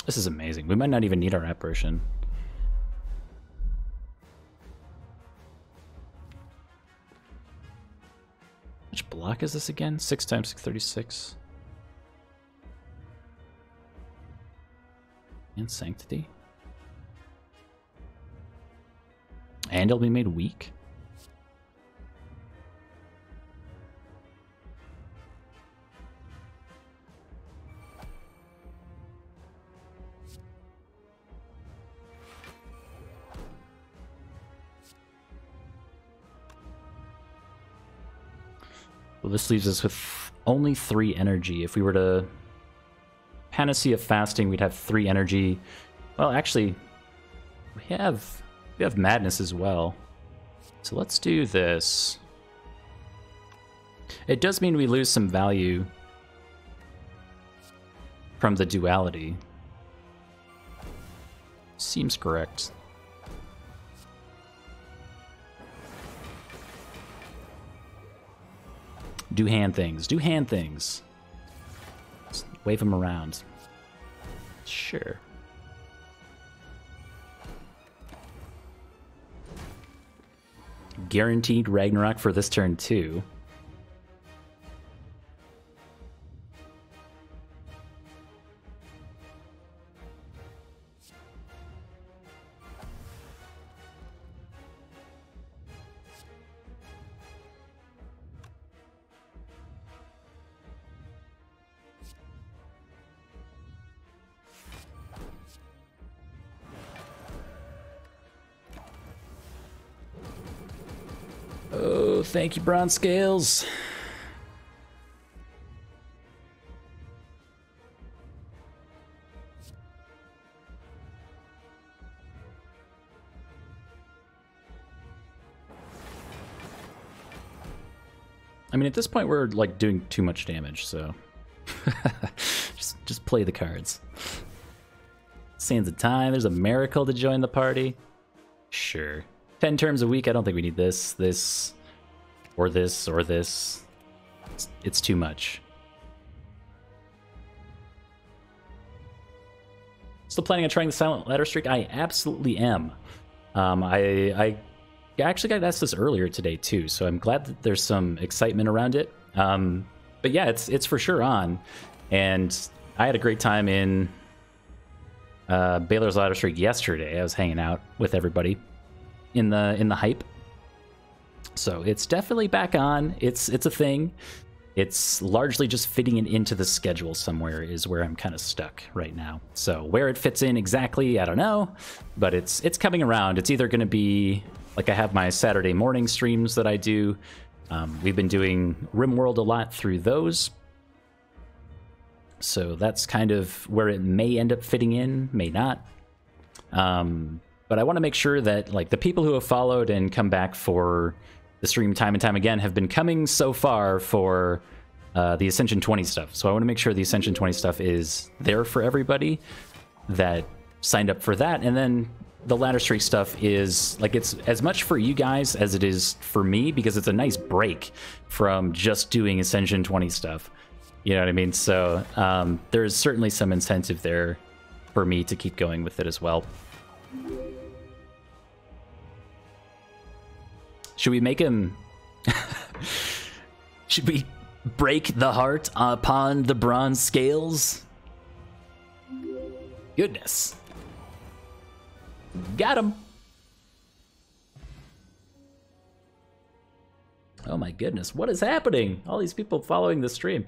S1: This is amazing. We might not even need our apparition. How much block is this again? 6 times 636. And Sanctity. And it'll be made weak. Well, this leaves us with only 3 energy. If we were to Panacea of Fasting, we'd have 3 energy. Well, actually, we have Madness as well. So let's do this. It does mean we lose some value from the duality. Seems correct. Do hand things. Do hand things. Just wave them around. Sure. Guaranteed Ragnarok for this turn too. Oh, thank you, Bronze Scales. I mean, at this point, we're like doing too much damage, so just play the cards. Sands of Time. There's a miracle to join the party. Sure. 10 terms a week. I don't think we need this, or this, or this. It's too much. Still planning on trying the Silent Ladder Streak? I absolutely am. I actually got asked this earlier today too, so I'm glad that there's some excitement around it. But yeah, it's for sure on, and I had a great time in Baylor's Ladder Streak yesterday. I was hanging out with everybody in the hype, so it's definitely back on. It's a thing. It's largely just fitting it into the schedule somewhere is where I'm kind of stuck right now. So where it fits in exactly, I don't know, but it's coming around. It's either going to be like I have my Saturday morning streams that I do. We've been doing RimWorld a lot through those, so that's kind of where it may end up fitting in, may not. But I want to make sure that like the people who have followed and come back for the stream time and time again have been coming so far for the Ascension 20 stuff. So I want to make sure the Ascension 20 stuff is there for everybody that signed up for that. And then the Ladder Streak stuff is like, it's as much for you guys as it is for me, because it's a nice break from just doing Ascension 20 stuff. You know what I mean? So there's certainly some incentive there for me to keep going with it as well. Should we make him... Should we break the heart upon the Bronze Scales? Goodness. Got him. Oh my goodness, what is happening? All these people following the stream.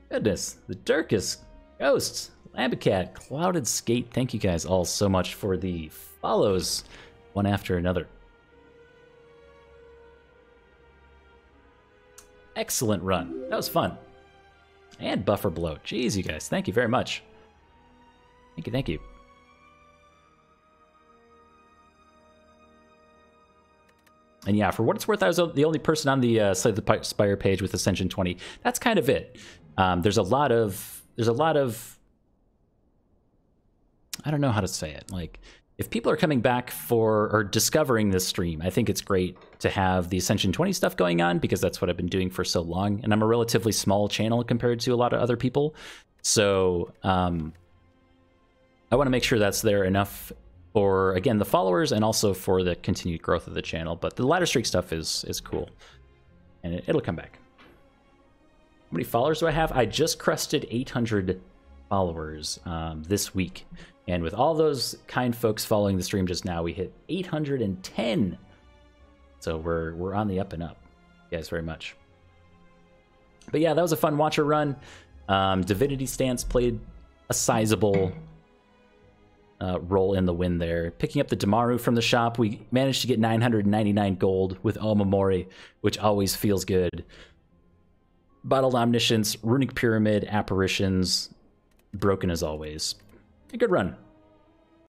S1: Goodness, the Dirkus, Ghosts, Lambicat, Clouded Skate. Thank you guys all so much for the follows, one after another. Excellent run. That was fun. And Buffer Blow. Jeez, you guys. Thank you very much. Thank you, thank you. And yeah, for what it's worth, I was the only person on the Slay the Spire page with Ascension 20. That's kind of it. There's a lot of... I don't know how to say it. Like, if people are coming back for or discovering this stream, I think it's great to have the Ascension 20 stuff going on, because that's what I've been doing for so long. And I'm a relatively small channel compared to a lot of other people. So I want to make sure that's there enough for, again, the followers and also for the continued growth of the channel. But the Ladder Streak stuff is cool. And it'll come back. How many followers do I have? I just crested 800 followers this week. And with all those kind folks following the stream just now, we hit 810. So we're on the up and up. Thank you guys very much. But yeah, that was a fun Watcher run. Divinity Stance played a sizable role in the win there. Picking up the Damaru from the shop, we managed to get 999 gold with Omamori, which always feels good. Bottled Omniscience, Runic Pyramid, Apparitions, broken as always. A good run.